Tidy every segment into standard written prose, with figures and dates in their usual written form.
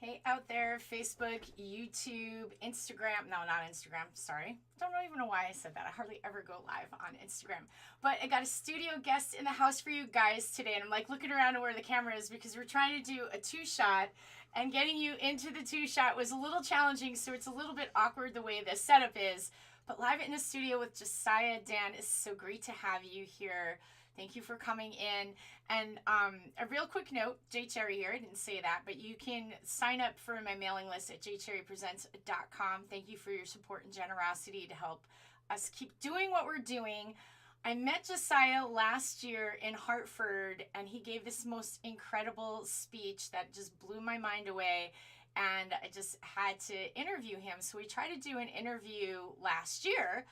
Hey, out there, Facebook, YouTube, Instagram. No, not Instagram. Sorry. Don't even know why I said that. I hardly ever go live on Instagram. But I got a studio guest in the house for you guys today. And I'm like looking around to where the camera is because we're trying to do a two-shot. And getting you into the two-shot was a little challenging. So it's a little bit awkward the way the setup is. But live in the studio with Josiah Dan is so great to have you here. Thank you for coming in. And a real quick note, Jay Cherry here, I didn't say that, but you can sign up for my mailing list at jcherrypresents.com. Thank you for your support and generosity to help us keep doing what we're doing. I met Josiah last year in Hartford, and he gave this most incredible speech that just blew my mind away. And I just had to interview him. So we tried to do an interview last year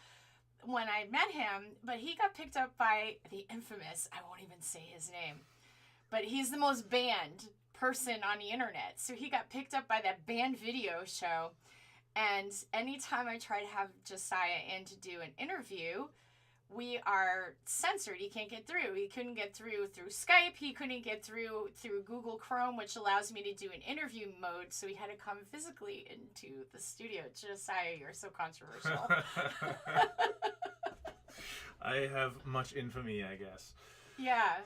when I met him, but he got picked up by the infamous, I won't even say his name, but he's the most banned person on the internet. So he got picked up by that banned video show. And anytime I try to have Josiah in to do an interview, we are censored. He can't get through. He couldn't get through Skype. He couldn't get through Google Chrome, which allows me to do an interview mode. So he had to come physically into the studio. Josiah, you're so controversial. I have much infamy, I guess. Yeah.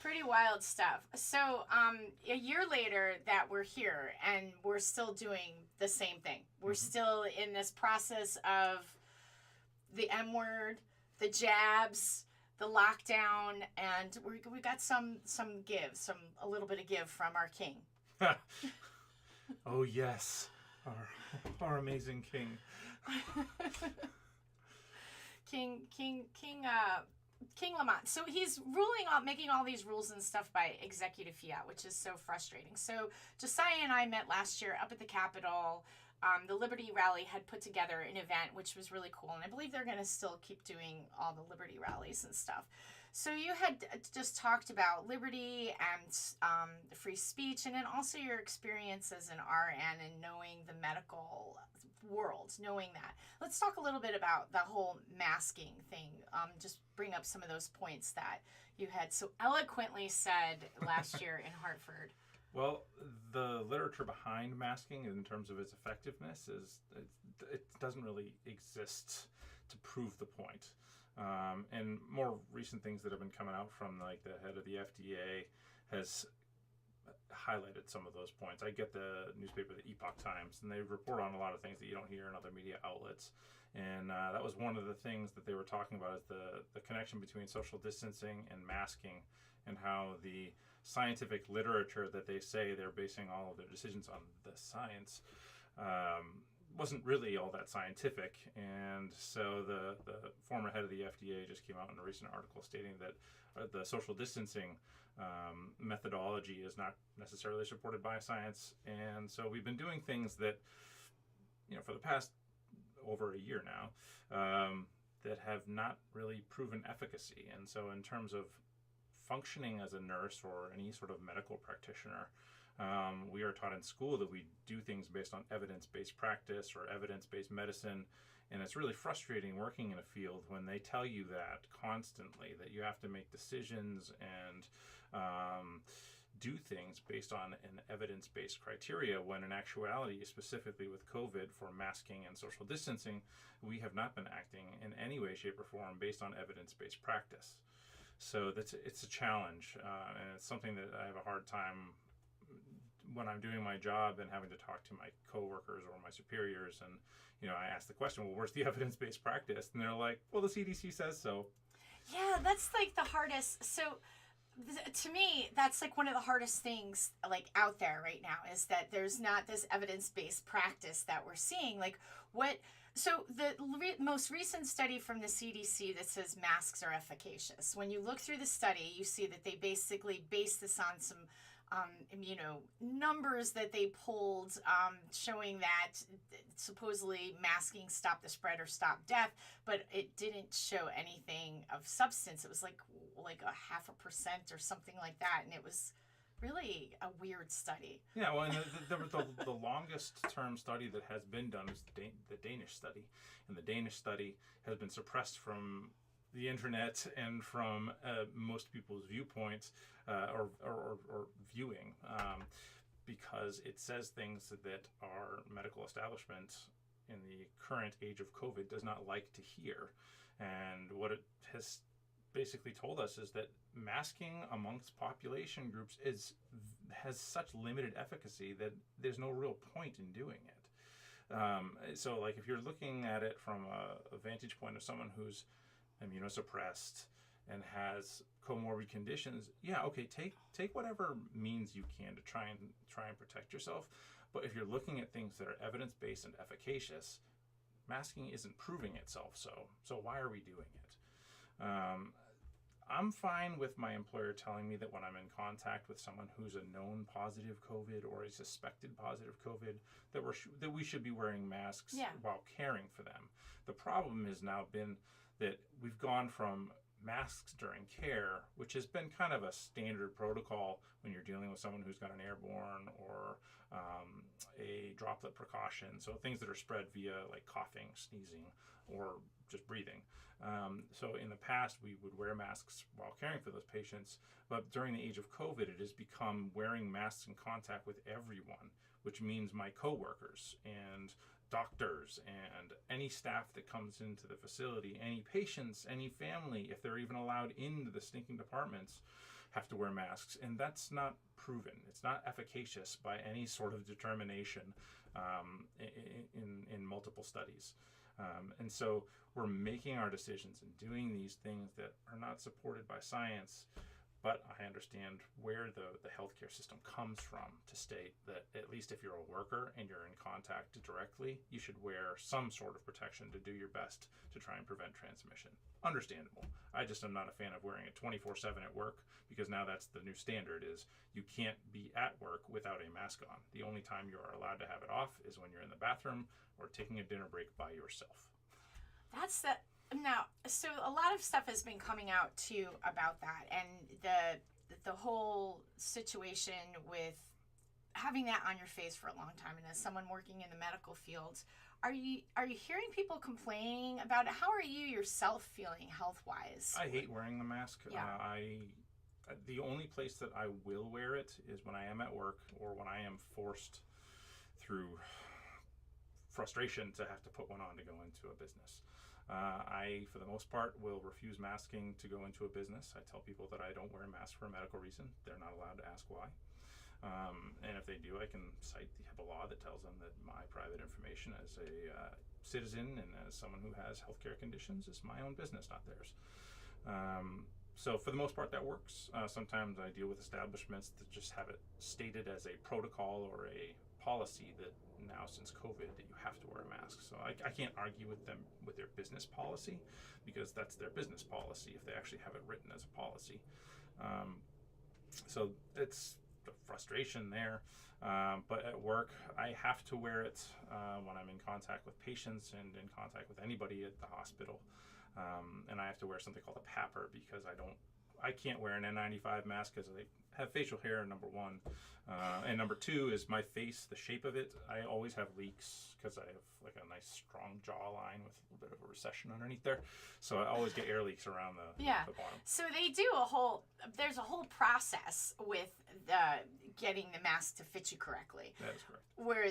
Pretty wild stuff. So a year later that we're here and we're still doing the same thing. We're still in this process of the M word, the jabs, the lockdown, and we got a little bit of give from our king. Oh yes, our amazing king. King Lamont. So he's making all these rules and stuff by executive fiat, which is so frustrating. So Josiah and I met last year up at the Capitol. The Liberty Rally had put together an event, which was really cool. And I believe they're going to still keep doing all the Liberty rallies and stuff. So you had just talked about liberty and free speech, and then also your experience as an RN and knowing the medical world, knowing that. Let's talk a little bit about the whole masking thing. Just bring up some of those points that you had so eloquently said last year in Hartford. Well, the literature behind masking in terms of its effectiveness it doesn't really exist to prove the point. And more recent things that have been coming out from like the head of the FDA has highlighted some of those points. I get the newspaper, the Epoch Times, and they report on a lot of things that you don't hear in other media outlets. And that was one of the things that they were talking about is the connection between social distancing and masking, and how the scientific literature that they say they're basing all of their decisions on the science wasn't really all that scientific. And so the former head of the FDA just came out in a recent article stating that the social distancing methodology is not necessarily supported by science. And so we've been doing things that, for the past over a year now, that have not really proven efficacy. And so in terms of functioning as a nurse or any sort of medical practitioner, we are taught in school that we do things based on evidence-based practice or evidence-based medicine. And it's really frustrating working in a field when they tell you that constantly, that you have to make decisions and do things based on an evidence-based criteria, when in actuality, specifically with COVID for masking and social distancing, we have not been acting in any way, shape, or form based on evidence-based practice. So it's a challenge, and it's something that I have a hard time when I'm doing my job and having to talk to my coworkers or my superiors. And I ask the question, well, where's the evidence-based practice? And they're like, well, the CDC says so. Yeah, that's like the hardest. So to me, that's like one of the hardest things like out there right now, is that there's not this evidence-based practice that we're seeing. Like so the most recent study from the CDC that says masks are efficacious, when you look through the study, you see that they basically base this on some numbers that they pulled, showing that supposedly masking stopped the spread or stopped death, but it didn't show anything of substance. It was like a 0.5% or something like that, and it was really a weird study. Yeah, well, and the longest term study that has been done is the Danish study, and the Danish study has been suppressed from the internet and from most people's viewpoints or viewing, because it says things that our medical establishment in the current age of COVID does not like to hear. And what it has basically told us is that masking amongst population groups has such limited efficacy that there's no real point in doing it. So like if you're looking at it from a vantage point of someone who's immunosuppressed and has comorbid conditions, yeah, okay, take whatever means you can to try and protect yourself. But if you're looking at things that are evidence-based and efficacious, masking isn't proving itself. So why are we doing it? I'm fine with my employer telling me that when I'm in contact with someone who's a known positive COVID or a suspected positive COVID, that we should be wearing masks while caring for them. The problem has now been that we've gone from masks during care, which has been kind of a standard protocol when you're dealing with someone who's got an airborne or a droplet precaution, so things that are spread via like coughing, sneezing, or just breathing. So in the past, we would wear masks while caring for those patients, but during the age of COVID, it has become wearing masks in contact with everyone, which means my coworkers and doctors and any staff that comes into the facility, any patients, any family, if they're even allowed into the stinking departments, have to wear masks. And that's not proven. It's not efficacious by any sort of determination in multiple studies. And so we're making our decisions and doing these things that are not supported by science. But I understand where the healthcare system comes from to state that at least if you're a worker and you're in contact directly, you should wear some sort of protection to do your best to try and prevent transmission. Understandable. I just am not a fan of wearing it 24/7 at work, because now that's the new standard is you can't be at work without a mask on. The only time you are allowed to have it off is when you're in the bathroom or taking a dinner break by yourself. That's the... Now, so a lot of stuff has been coming out too about that, and the whole situation with having that on your face for a long time. And as someone working in the medical field, are you hearing people complaining about it? How are you yourself feeling health wise? I hate wearing the mask. Yeah. The only place that I will wear it is when I am at work or when I am forced through frustration to have to put one on to go into a business. I, for the most part, will refuse masking to go into a business. I tell people that I don't wear a mask for a medical reason. They're not allowed to ask why. And if they do, I can cite the HIPAA law that tells them that my private information as a citizen and as someone who has healthcare conditions is my own business, not theirs. So for the most part, that works. Sometimes I deal with establishments that just have it stated as a protocol or a policy that now since COVID that you have to wear a mask. So I can't argue with them with their business policy, because that's their business policy if they actually have it written as a policy. So it's the frustration there. But at work, I have to wear it when I'm in contact with patients and in contact with anybody at the hospital. And I have to wear something called a PAPR, because I can't wear an N95 mask because I have facial hair, number one. And number two is my face, the shape of it. I always have leaks because I have like a nice strong jawline with a little bit of a recession underneath there. So I always get air leaks around the bottom. So they do there's a whole process with getting the mask to fit you correctly. That is correct. Where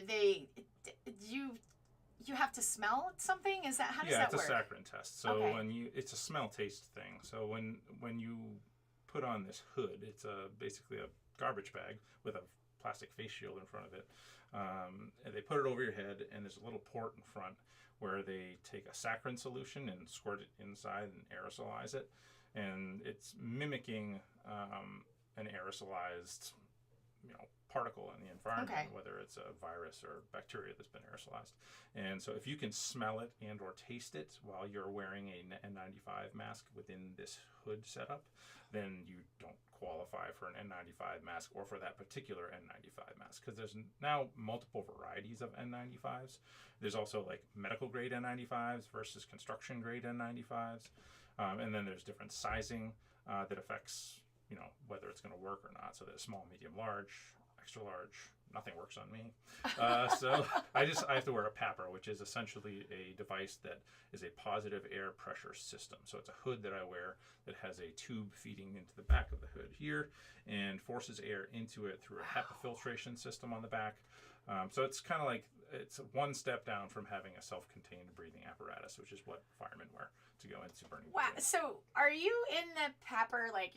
you have to smell something? How does that work? Yeah, it's a saccharin test. So it's a smell taste thing. So when you put on this hood, it's basically a garbage bag with a plastic face shield in front of it. And they put it over your head, and there's a little port in front where they take a saccharin solution and squirt it inside and aerosolize it. And it's mimicking an aerosolized, particle in the environment, whether it's a virus or bacteria that's been aerosolized. And so if you can smell it and or taste it while you're wearing a N95 mask within this hood setup, then you don't qualify for an N95 mask or for that particular N95 mask, because there's now multiple varieties of N95s. There's also like medical grade N95s versus construction grade N95s. And then there's different sizing that affects, whether it's going to work or not. So there's small, medium, large, extra large, nothing works on me. So I have to wear a PAPR, which is essentially a device that is a positive air pressure system. So it's a hood that I wear that has a tube feeding into the back of the hood here and forces air into it through a HEPA filtration system on the back. So it's kind of like, it's one step down from having a self-contained breathing apparatus, which is what firemen wear to go into burning. Wow. So are you in the PAPR? Like,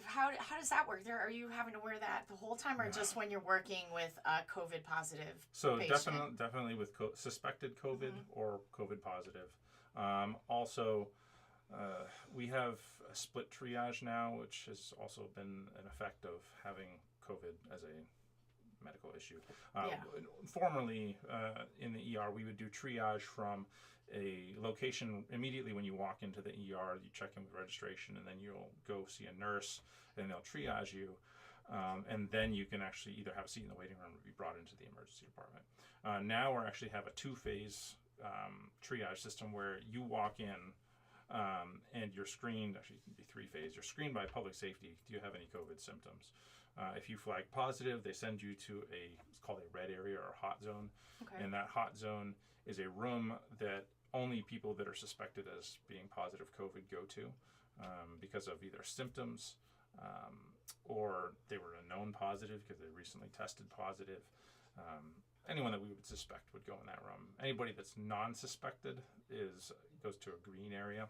how does that work? Are you having to wear that the whole time, or just when you're working with a COVID positive So patient? definitely with suspected COVID or COVID positive. Also, we have a split triage now, which has also been an effect of having COVID as a medical issue. Formerly, in the ER, we would do triage from a location immediately when you walk into the ER. You check in with registration, and then you'll go see a nurse, and they'll triage you. And then you can actually either have a seat in the waiting room or be brought into the emergency department. Now we actually have a two-phase triage system where you walk in and you're screened. Actually, it can be three-phase. You're screened by public safety. Do you have any COVID symptoms? If you flag positive, they send you to it's called a red area or a hot zone. Okay. And that hot zone is a room that only people that are suspected as being positive COVID go to because of either symptoms or they were a known positive because they recently tested positive. Anyone that we would suspect would go in that room. Anybody that's non-suspected goes to a green area,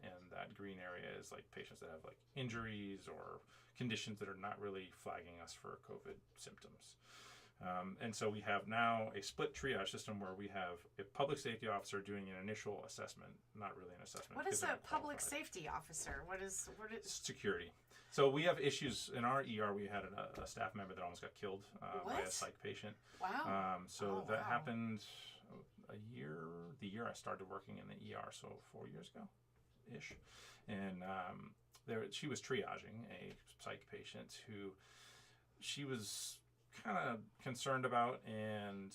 and that green area is like patients that have like injuries or conditions that are not really flagging us for COVID symptoms. And so we have now a split triage system where we have a public safety officer doing an initial assessment, not really an assessment. What is a public safety officer? What is security? So we have issues in our ER. We had a staff member that almost got killed by a psych patient. Wow. That happened the year I started working in the ER, so 4 years ago ish. And she was triaging a psych patient who she was kind of concerned about, and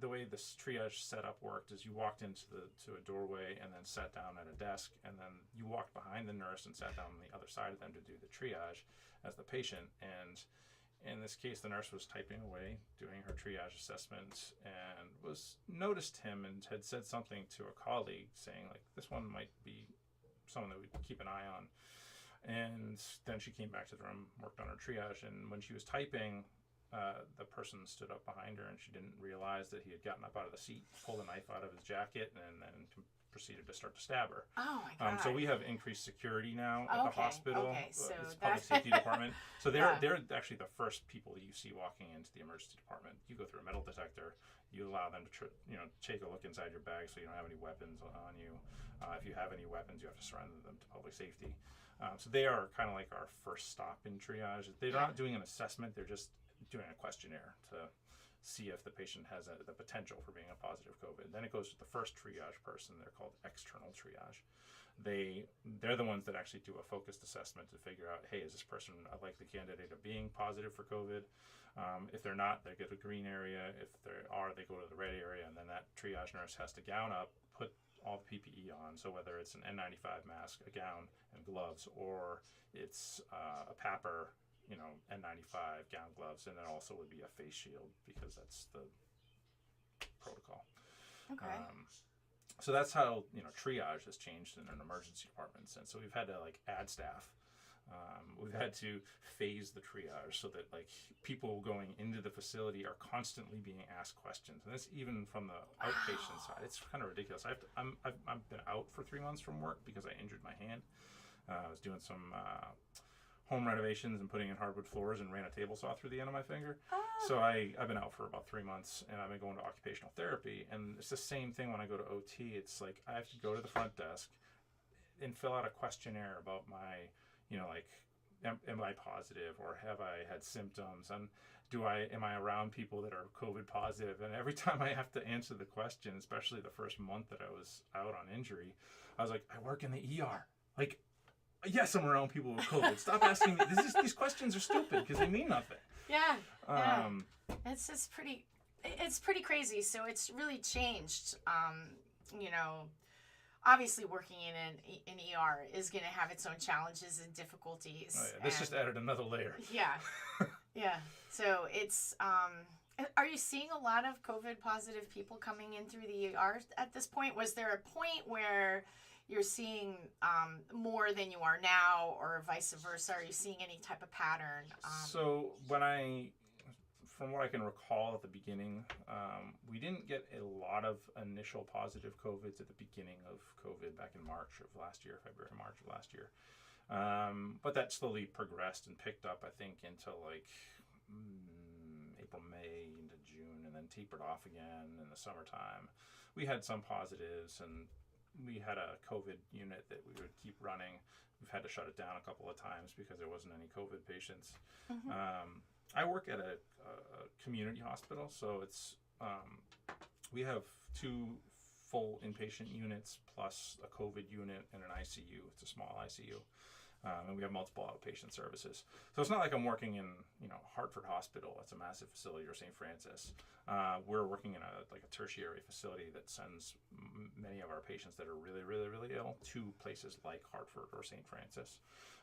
the way this triage setup worked is you walked to a doorway and then sat down at a desk, and then you walked behind the nurse and sat down on the other side of them to do the triage as the patient. And in this case, the nurse was typing away, doing her triage assessment, and noticed him and had said something to a colleague saying, like, this one might be someone that we keep an eye on. And then she came back to the room, worked on her triage, and when she was typing, the person stood up behind her, and she didn't realize that he had gotten up out of the seat, pulled a knife out of his jacket, and then proceeded to start to stab her. Oh my God. So we have increased security now at the hospital. Okay, so it's public safety department. So they're actually the first people that you see walking into the emergency department. You go through a metal detector. You allow them to take a look inside your bag so you don't have any weapons on you. If you have any weapons, you have to surrender them to public safety. So they are kind of like our first stop in triage. They're not doing an assessment. They're just doing a questionnaire to see if the patient has the potential for being a positive COVID. Then it goes to the first triage person. They're called external triage. They're the ones that actually do a focused assessment to figure out, hey, is this person a likely candidate of being positive for COVID? If they're not, they get a green area. If they are, they go to the red area, and then that triage nurse has to gown up, put all the PPE on. So whether it's an N95 mask, a gown, and gloves, or it's a PAPR, N95, gown, gloves, and then also would be a face shield because that's the protocol. Okay. So that's how triage has changed in an emergency department sense. So we've had to add staff. We've had to phase the triage so that people going into the facility are constantly being asked questions, and that's even from the outpatient side. It's kind of ridiculous. I've been out for 3 months from work because I injured my hand. I was doing some home renovations and putting in hardwood floors and ran a table saw through the end of my finger. So I've been out for about 3 months, and I've been going to occupational therapy, and it's the same thing when I go to OT. It's like I have to go to the front desk and fill out a questionnaire about my, am I positive, or have I had symptoms, and am I around people that are COVID positive? And every time I have to answer the question, especially the first month that I was out on injury, I was like, I work in the ER. Yes, I'm around people with COVID. Stop asking me. These questions are stupid because they mean nothing. Yeah. It's pretty crazy. So it's really changed. Obviously working in an ER is going to have its own challenges and difficulties. This just added another layer. Yeah. Yeah. So it's are you seeing a lot of COVID positive people coming in through the ER at this point? Was there a point where you're seeing more than you are now, or vice versa? Are you seeing any type of pattern? So from what I can recall at the beginning, we didn't get a lot of initial positive COVIDs at the beginning of COVID back in March of last year, February, March of last year. But that slowly progressed and picked up, I think, into like April, May, into June, and then tapered off again in the summertime. We had some positives, and we had a COVID unit that we would keep running. We've had to shut it down a couple of times because there wasn't any COVID patients. Mm-hmm. I work at a community hospital, so it's we have 2 full inpatient units plus a COVID unit and an ICU. It's a small ICU. And we have multiple outpatient services. So it's not like I'm working in, Hartford Hospital. That's a massive facility, or St. Francis. We're working in a tertiary facility that sends many of our patients that are really, really, really ill to places like Hartford or St. Francis.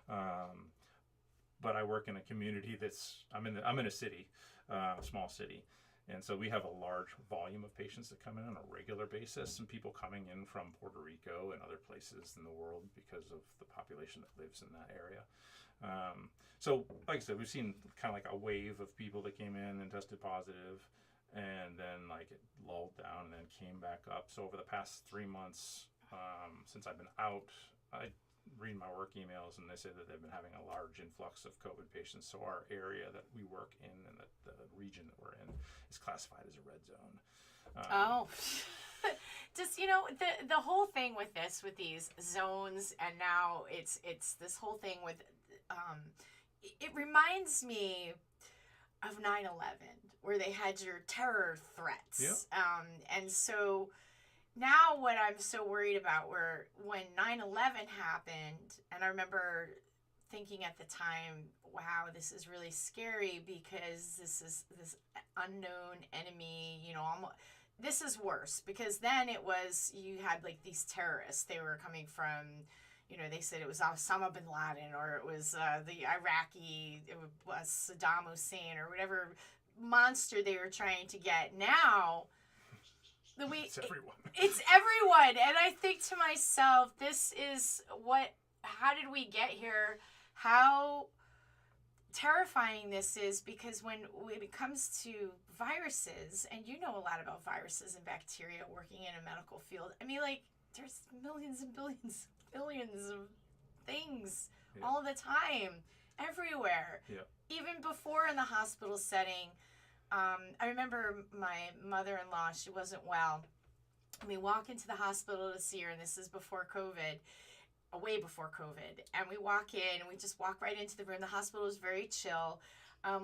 But I work in a community I'm in a city, a small city. And so we have a large volume of patients that come in on a regular basis, and people coming in from Puerto Rico and other places in the world because of the population that lives in that area. So like I said, we've seen kind of like a wave of people that came in and tested positive, and then like it lulled down and then came back up. So over the past 3 months, since I've been out, I read my work emails, and they say that they've been having a large influx of COVID patients. So our area that we work in and the region that we're in is classified as a red zone. Just the whole thing with these zones, and now it's this whole thing with it reminds me of 9/11, where they had your terror threats. Yeah. And so now what I'm so worried about, when 9/11 happened, and I remember thinking at the time, wow, this is really scary because this is this unknown enemy, this is worse, because then it was, you had like these terrorists, they were coming from, they said it was Osama bin Laden, or it was the Iraqi, it was Saddam Hussein, or whatever monster they were trying to get. Now, It's everyone. It's everyone. And I think to myself, how did we get here? How terrifying this is, because when it comes to viruses, and you know a lot about viruses and bacteria working in a medical field, I mean, like, there's millions and billions of things all the time, everywhere. Yeah. Even before in the hospital setting. I remember my mother-in-law, she wasn't well. And we walk into the hospital to see her, and this is before COVID, way before COVID. And we walk in, and we just walk right into the room. The hospital was very chill.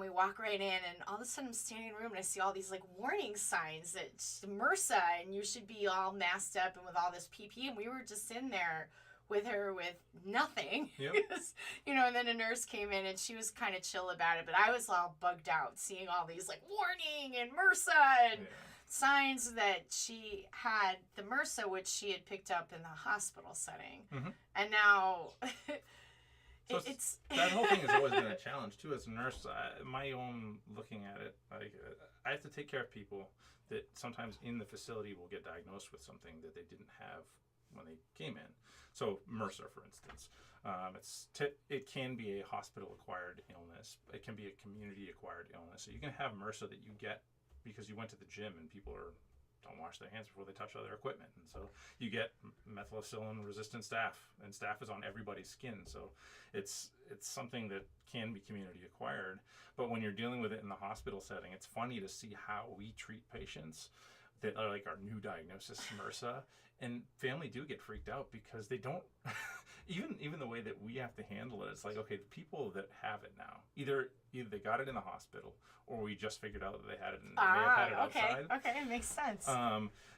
We walk right in, and all of a sudden I'm standing in the room, and I see all these like warning signs that MRSA, and you should be all masked up and with all this PPE. And we were just in there with her with nothing. Yep. And then a nurse came in, and she was kind of chill about it, but I was all bugged out seeing all these like warning and MRSA and signs that she had the MRSA, which she had picked up in the hospital setting. Mm-hmm. And now it's that whole thing has always been a challenge too as a nurse. My own looking at it, I have to take care of people that sometimes in the facility will get diagnosed with something that they didn't have when they came in. So MRSA, for instance, it can be a hospital-acquired illness. It can be a community-acquired illness. So you can have MRSA that you get because you went to the gym and people don't wash their hands before they touch other equipment, and so you get methicillin-resistant staph, and staph is on everybody's skin. So it's something that can be community-acquired. But when you're dealing with it in the hospital setting, it's funny to see how we treat patients that are like our new diagnosis, MRSA. And family do get freaked out because they don't, even the way that we have to handle it, it's like, okay, the people that have it now, either they got it in the hospital, or we just figured out that they had it and they may have had it outside. Okay, it makes sense.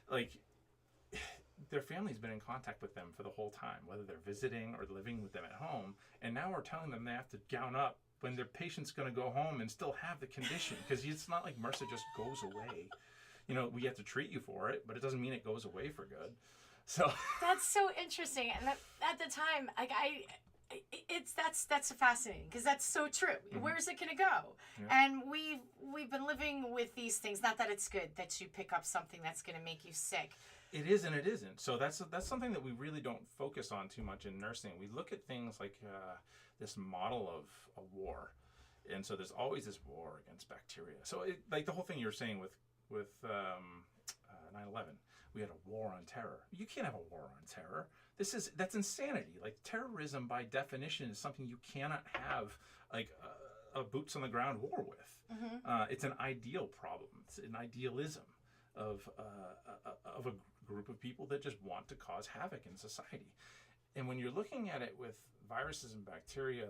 Like, their family's been in contact with them for the whole time, whether they're visiting or living with them at home, and now we're telling them they have to gown up when their patient's going to go home and still have the condition, because it's not like MRSA just goes away. We have to treat you for it, but it doesn't mean it goes away for good. So that's so interesting. And at the time, like That's fascinating because that's so true. Where's it gonna go? And we've been living with these things. Not that it's good that you pick up something that's gonna make you sick. It is and it isn't. So that's something that we really don't focus on too much in nursing. We look at things like this model of a war, and so there's always this war against bacteria. So like the whole thing you were saying with 9/11, we had a war on terror. You can't have a war on terror. That's insanity. Like terrorism by definition is something you cannot have like a boots on the ground war with. It's an ideal problem. It's an idealism of a group of people that just want to cause havoc in society. And when you're looking at it with viruses and bacteria,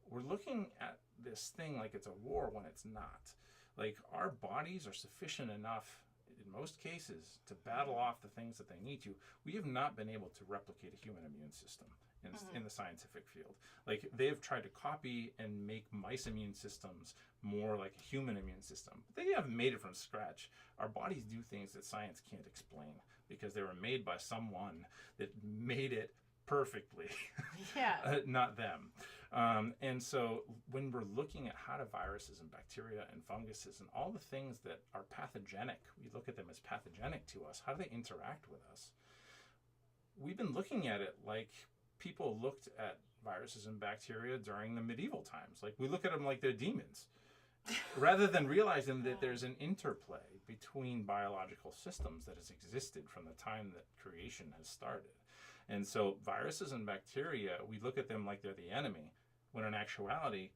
we're looking at this thing like it's a war when it's not. Like our bodies are sufficient enough in most cases to battle off the things that they need to. We have not been able to replicate a human immune system in the scientific field. Like they've tried to copy and make mice immune systems more like a human immune system. But they haven't made it from scratch. Our bodies do things that science can't explain because they were made by someone that made it perfectly. Not them. And so when we're looking at how do viruses and bacteria and funguses and all the things that are pathogenic, we look at them as pathogenic to us, how do they interact with us? We've been looking at it like people looked at viruses and bacteria during the medieval times. Like we look at them like they're demons, rather than realizing that there's an interplay between biological systems that has existed from the time that creation has started. And so viruses and bacteria, we look at them like they're the enemy, when in actuality,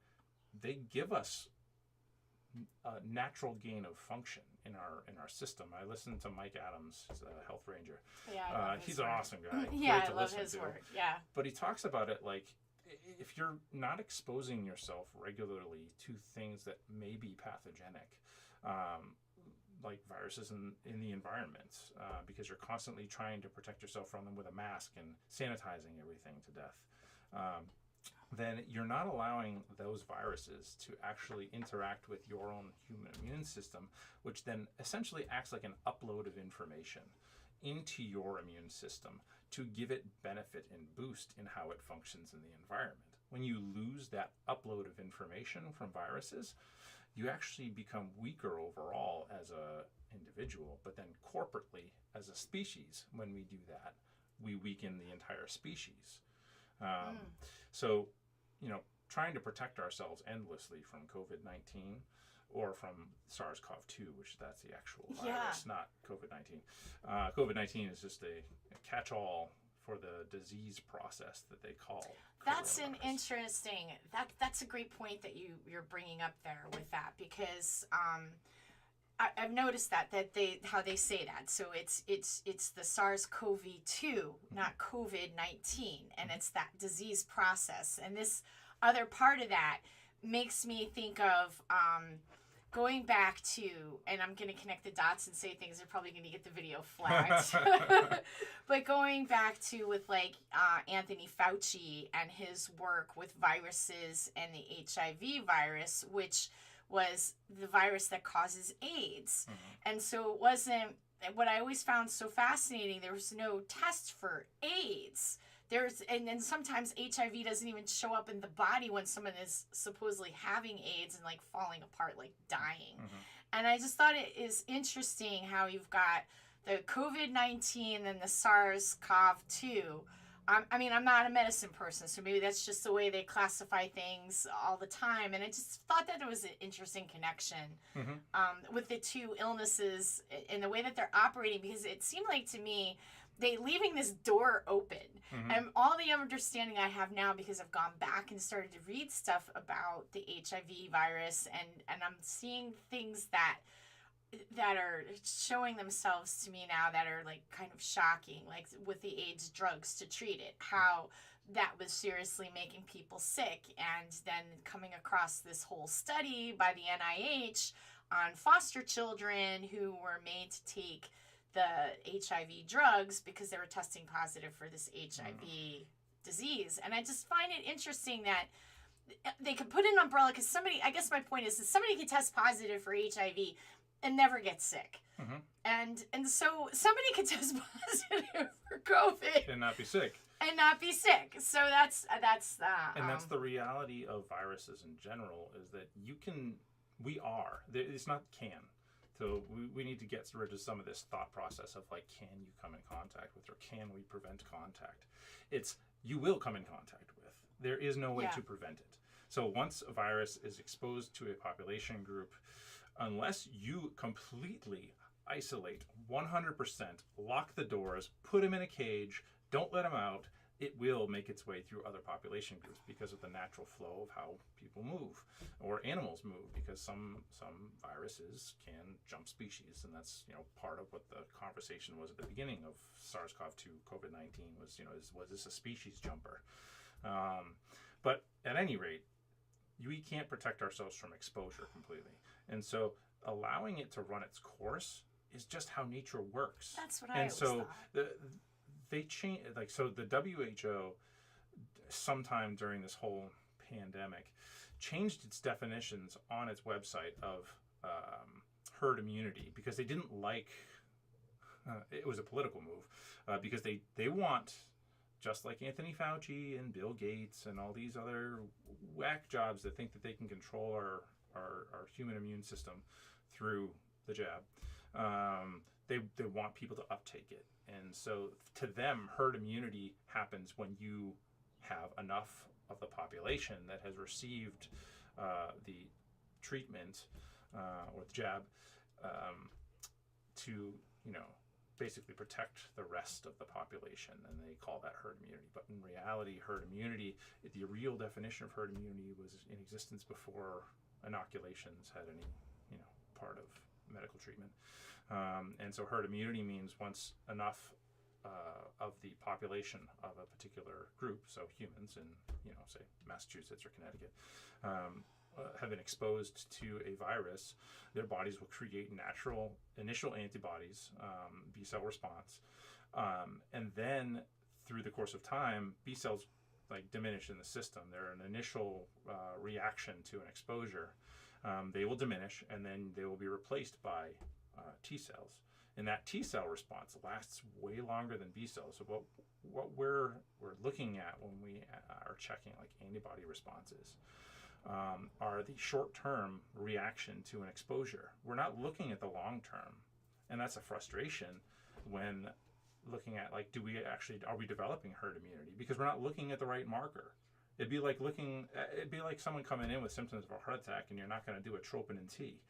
they give us a natural gain of function in our system. I listened to Mike Adams, he's a health ranger. He's an awesome guy. I love his work. But he talks about it like if you're not exposing yourself regularly to things that may be pathogenic, like viruses in the environment, because you're constantly trying to protect yourself from them with a mask and sanitizing everything to death, then you're not allowing those viruses to actually interact with your own human immune system, which then essentially acts like an upload of information into your immune system to give it benefit and boost in how it functions in the environment. When you lose that upload of information from viruses, you actually become weaker overall as a individual, but then corporately as a species, when we do that, we weaken the entire species. So, trying to protect ourselves endlessly from COVID-19 or from SARS-CoV-2, which that's the actual virus, not COVID-19. COVID-19 is just a catch-all for the disease process that they call. That's an interesting. That's a great point that you're bringing up there with that, because I've noticed that how they say that. So it's the SARS-CoV-2, not COVID-19, and it's that disease process. And this other part of that makes me think of going back to, and I'm going to connect the dots and say things, they're probably going to get the video flagged. But going back to with like Anthony Fauci and his work with viruses and the HIV virus, which was the virus that causes AIDS. And so it wasn't, what I always found so fascinating, there was no test for AIDS. And then sometimes HIV doesn't even show up in the body when someone is supposedly having AIDS and like falling apart, like dying. And I just thought it is interesting how you've got the COVID-19 and the SARS-CoV-2. I mean, I'm not a medicine person, so maybe that's just the way they classify things all the time. And I just thought that it was an interesting connection with the two illnesses and the way that they're operating, because it seemed like to me they leaving this door open. And all the understanding I have now, because I've gone back and started to read stuff about the HIV virus, and I'm seeing things that are showing themselves to me now that are like kind of shocking, like with the AIDS drugs to treat it, how that was seriously making people sick. And then coming across this whole study by the NIH on foster children who were made to take the HIV drugs because they were testing positive for this HIV disease. And I just find it interesting that they could put an umbrella, because somebody, I guess my point is that somebody could test positive for HIV and never get sick. And so somebody could test positive for COVID and not be sick. and not be sick. So that's And that's the reality of viruses in general, is that it's not can. So we need to get rid of some of this thought process of like, can you come in contact with, or can we prevent contact? It's, you will come in contact with. There is no way to prevent it. So once a virus is exposed to a population group, unless you completely isolate 100%, lock the doors, put them in a cage, don't let them out, it will make its way through other population groups because of the natural flow of how people move or animals move, because some viruses can jump species, and that's part of what the conversation was at the beginning of SARS-CoV-2 COVID-19 was was this a species jumper? But at any rate, we can't protect ourselves from exposure completely, and so allowing it to run its course is just how nature works. That's what I always thought. They change, like, so the WHO sometime during this whole pandemic changed its definitions on its website of herd immunity, because they didn't like it was a political move, because they want, just like Anthony Fauci and Bill Gates and all these other whack jobs that think that they can control our human immune system through the jab, they want people to uptake it. And so to them, herd immunity happens when you have enough of the population that has received the treatment or the jab to basically protect the rest of the population, and they call that herd immunity. But in reality, herd immunity, the real definition of herd immunity was in existence before inoculations had any part of medical treatment. And so herd immunity means once enough of the population of a particular group, so humans in say Massachusetts or Connecticut, have been exposed to a virus, their bodies will create natural initial antibodies, B cell response, and then through the course of time, B cells diminish in the system. They're an initial reaction to an exposure. They will diminish, and then they will be replaced by T cells. And that T cell response lasts way longer than B cells. So what we're looking at when we are checking antibody responses are the short-term reaction to an exposure. We're not looking at the long-term, and that's a frustration when looking at are we developing herd immunity, because we're not looking at the right marker. It'd be like someone coming in with symptoms of a heart attack, and you're not going to do a troponin T.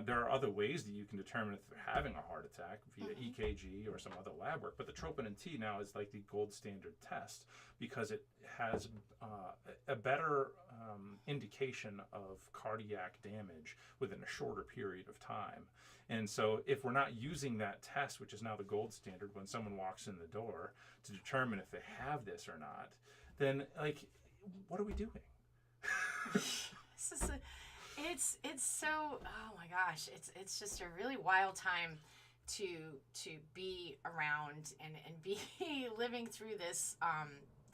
There are other ways that you can determine if they're having a heart attack via EKG or some other lab work, but the troponin T now is the gold standard test, because it has a better indication of cardiac damage within a shorter period of time. And so if we're not using that test, which is now the gold standard when someone walks in the door, to determine if they have this or not, then what are we doing? It's so, oh my gosh, it's just a really wild time to be around and be living through this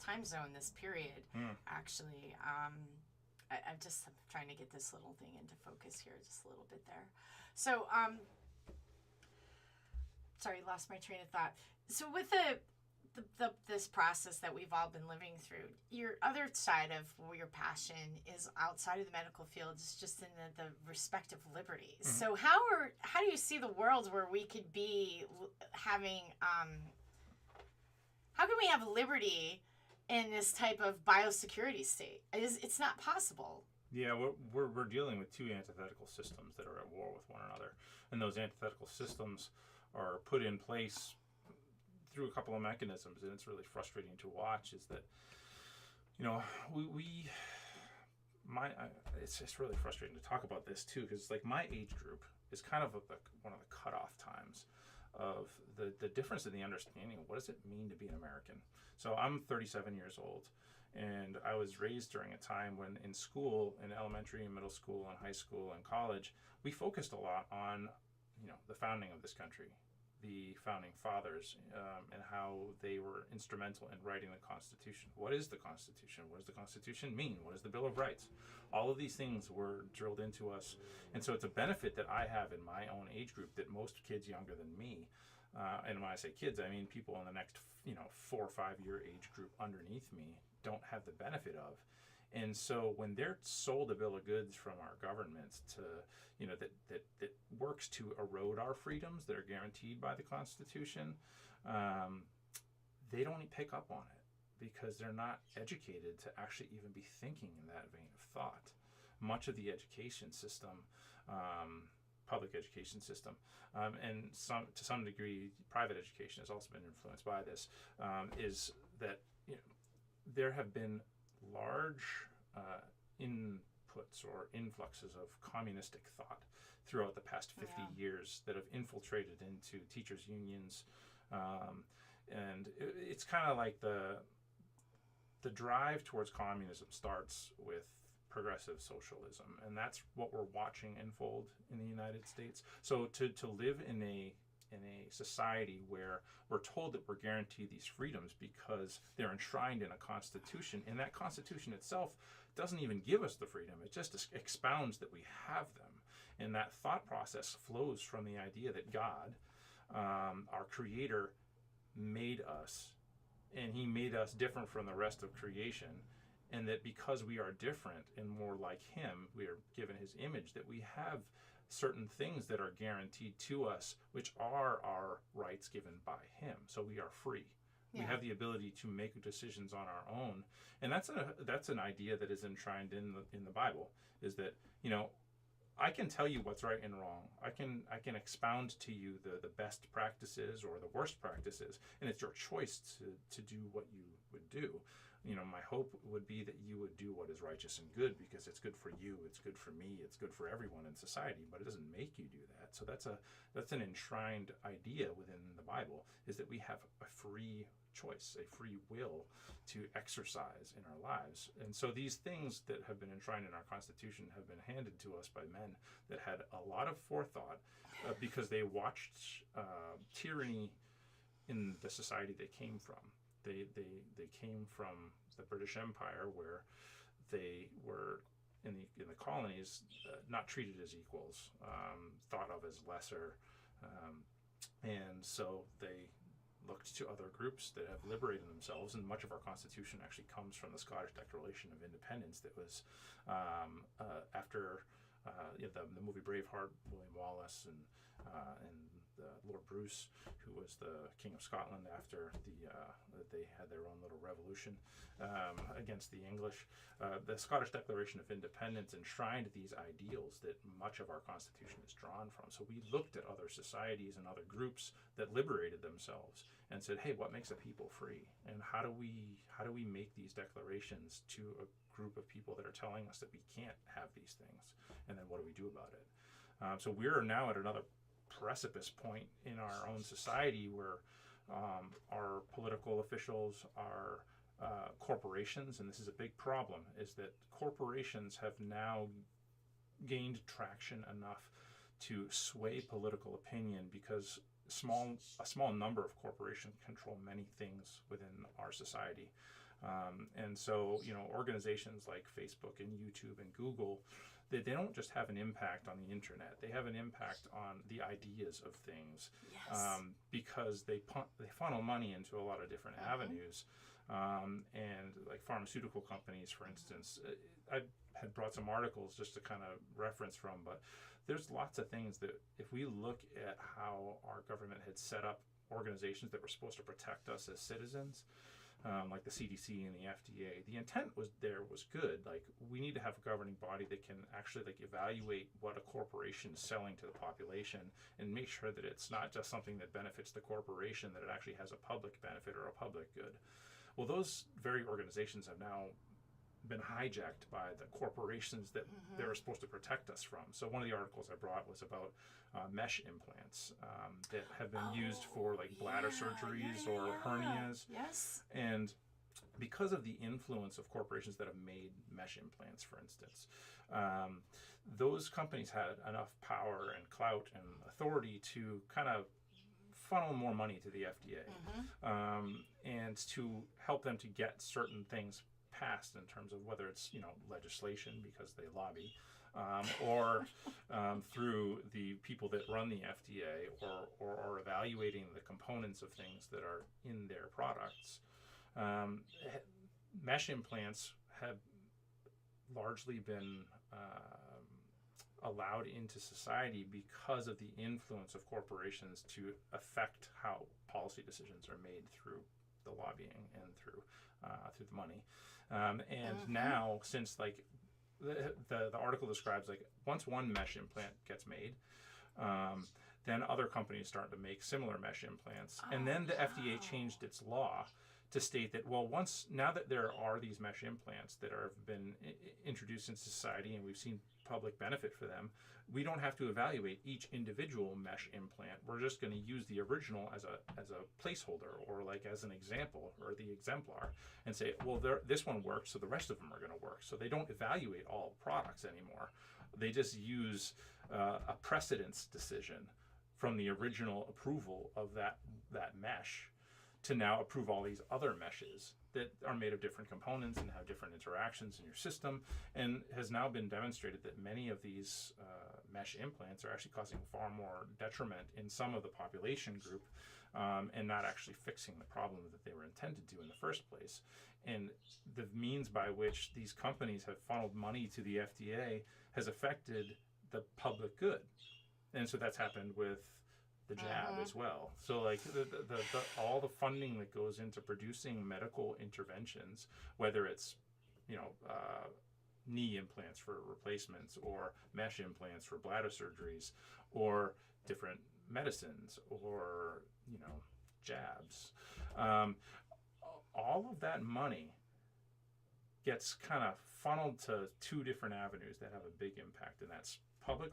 time zone, this period. Actually, I'm just trying to get this little thing into focus here, just a little bit there. So sorry, lost my train of thought. So with this process that we've all been living through, your other side of your passion is outside of the medical field, is just in the respect of liberties. Mm-hmm. So how do you see the world where we could be having how can we have liberty in this type of biosecurity state? It's not possible. Yeah, we're dealing with two antithetical systems that are at war with one another, and those antithetical systems are put in place through a couple of mechanisms, and it's really frustrating to watch. Is that it's really frustrating to talk about this too, because my age group is kind of one of the cutoff times of the difference in the understanding of what does it mean to be an American. So I'm 37 years old, and I was raised during a time when in school, in elementary and middle school and high school and college, we focused a lot on the founding of this country, the founding fathers, and how they were instrumental in writing the Constitution. What is the Constitution? What does the Constitution mean? What is the Bill of Rights? All of these things were drilled into us. And so it's a benefit that I have in my own age group that most kids younger than me And when I say kids, I mean people in the next 4 or 5 year age group underneath me don't have the benefit of. And so when they're sold a bill of goods from our government to, that works to erode our freedoms that are guaranteed by the Constitution, they don't pick up on it because they're not educated to actually even be thinking in that vein of thought. Much of the education system, public education system, and to some degree, private education has also been influenced by this, is that there have been large inputs or influxes of communistic thought throughout the past 50 years that have infiltrated into teachers' unions, and it's kind of like the drive towards communism starts with progressive socialism, and that's what we're watching unfold in the United States. So to live in a society where we're told that we're guaranteed these freedoms because they're enshrined in a constitution, and that constitution itself doesn't even give us the freedom, it just expounds that we have them. And that thought process flows from the idea that God, our creator, made us, and he made us different from the rest of creation, and that because we are different and more like him, we are given his image, that we have certain things that are guaranteed to us, which are our rights given by him. So we are free. Yeah. We have the ability to make decisions on our own, and that's an idea that is enshrined in the Bible. Is that I can tell you what's right and wrong. I can expound to you the best practices or the worst practices, and it's your choice to do what you would do. My hope would be that you would do what is righteous and good because it's good for you, it's good for me, it's good for everyone in society, but it doesn't make you do that. So that's an enshrined idea within the Bible, is that we have a free choice, a free will to exercise in our lives. And so these things that have been enshrined in our Constitution have been handed to us by men that had a lot of forethought because they watched tyranny in the society they came from. They came from the British Empire, where they were in the colonies not treated as equals, thought of as lesser, and so they looked to other groups that have liberated themselves. And much of our Constitution actually comes from the Scottish Declaration of Independence that was after the movie Braveheart, William Wallace and Lord Bruce, who was the King of Scotland after they had their own little revolution against the English. The Scottish Declaration of Independence enshrined these ideals that much of our Constitution is drawn from. So we looked at other societies and other groups that liberated themselves and said, hey, what makes a people free? And how do we make these declarations to a group of people that are telling us that we can't have these things? And then what do we do about it? So we're now at another precipice point in our own society where our political officials, our corporations, and this is a big problem, is that corporations have now gained traction enough to sway political opinion because a small number of corporations control many things within our society. And so, organizations like Facebook and YouTube and Google, they don't just have an impact on the internet. They have an impact on the ideas of things. Yes. Because they funnel money into a lot of different avenues. And like pharmaceutical companies, for instance, I had brought some articles just to kind of reference from, but there's lots of things that if we look at how our government had set up organizations that were supposed to protect us as citizens, like the CDC and the FDA, the intent was good. Like, we need to have a governing body that can actually evaluate what a corporation is selling to the population and make sure that it's not just something that benefits the corporation, that it actually has a public benefit or a public good. Well, those very organizations have now been hijacked by the corporations that they were supposed to protect us from. So one of the articles I brought was about mesh implants that have been used for bladder surgeries or hernias. Yes. And because of the influence of corporations that have made mesh implants, for instance, those companies had enough power and clout and authority to kind of funnel more money to the FDA and to help them to get certain things passed in terms of whether it's legislation because they lobby, or through the people that run the FDA or evaluating the components of things that are in their products. Mesh implants have largely been allowed into society because of the influence of corporations to affect how policy decisions are made through the lobbying and through the money. And now, since like the article describes, like once one mesh implant gets made, then other companies start to make similar mesh implants. And then the FDA changed its law to state that, well, now that there are these mesh implants that have been introduced into society and we've seen public benefit for them, we don't have to evaluate each individual mesh implant. We're just going to use the original as a placeholder or like as an example or the exemplar and say, well, this one works, so the rest of them are going to work. So they don't evaluate all products anymore. They just use a precedence decision from the original approval of that mesh to now approve all these other meshes that are made of different components and have different interactions in your system, and has now been demonstrated that many of these mesh implants are actually causing far more detriment in some of the population group and not actually fixing the problem that they were intended to in the first place. And the means by which these companies have funneled money to the FDA has affected the public good. And so that's happened with the jab as well. So like all the funding that goes into producing medical interventions, whether it's knee implants for replacements or mesh implants for bladder surgeries or different medicines or jabs, all of that money gets kind of funneled to two different avenues that have a big impact, and that's public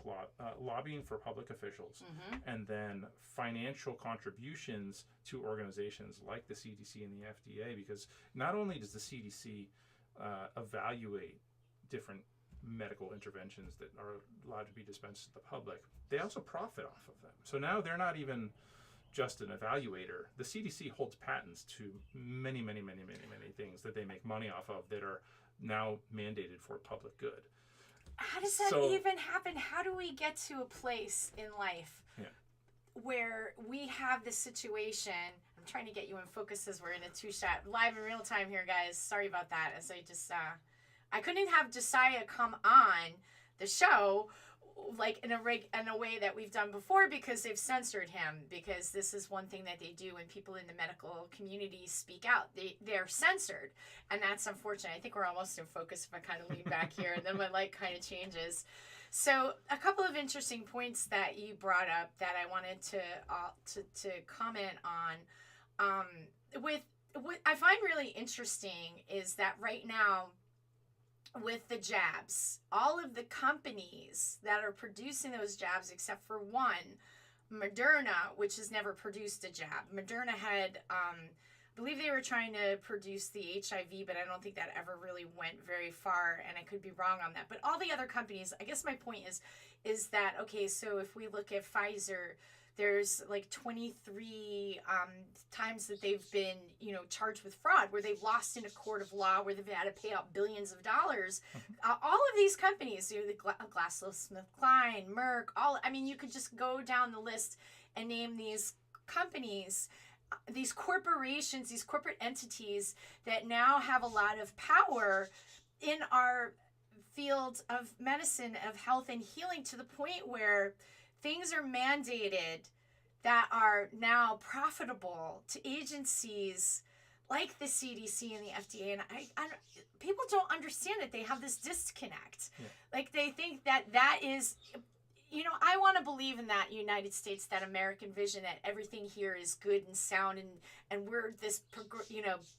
lobbying for public officials, and then financial contributions to organizations like the CDC and the FDA, because not only does the CDC evaluate different medical interventions that are allowed to be dispensed to the public, they also profit off of them. So now they're not even just an evaluator. The CDC holds patents to many, many, many, many, many things that they make money off of that are now mandated for public good. How does that even happen? How do we get to a place in life where we have this situation? I'm trying to get you in focus as we're in a two-shot live in real time here, guys. Sorry about that. As I just, I couldn't have Josiah come on the show like in a way that we've done before because they've censored him, because this is one thing that they do when people in the medical community speak out. They're censored, and that's unfortunate. I think we're almost in focus if I kind of lean back here and then my light kind of changes. So a couple of interesting points that you brought up that I wanted to comment on. With what I find really interesting is that right now, with the jabs, all of the companies that are producing those jabs, except for one, Moderna, which has never produced a jab. Moderna had, I believe they were trying to produce the HIV, but I don't think that ever really went very far, and I could be wrong on that. But all the other companies, I guess my point is that, okay, so if we look at Pfizer, there's like 23 times that they've been, charged with fraud, where they've lost in a court of law, where they've had to pay out billions of dollars. All of these companies, the GlaxoSmithKline, Merck, you could just go down the list and name these companies, these corporations, these corporate entities that now have a lot of power in our field of medicine, of health and healing, to the point where things are mandated that are now profitable to agencies like the CDC and the FDA. And I people don't understand it. They have this disconnect. Yeah. Like they think that is, I want to believe in that United States, that American vision, that everything here is good and sound, and we're this,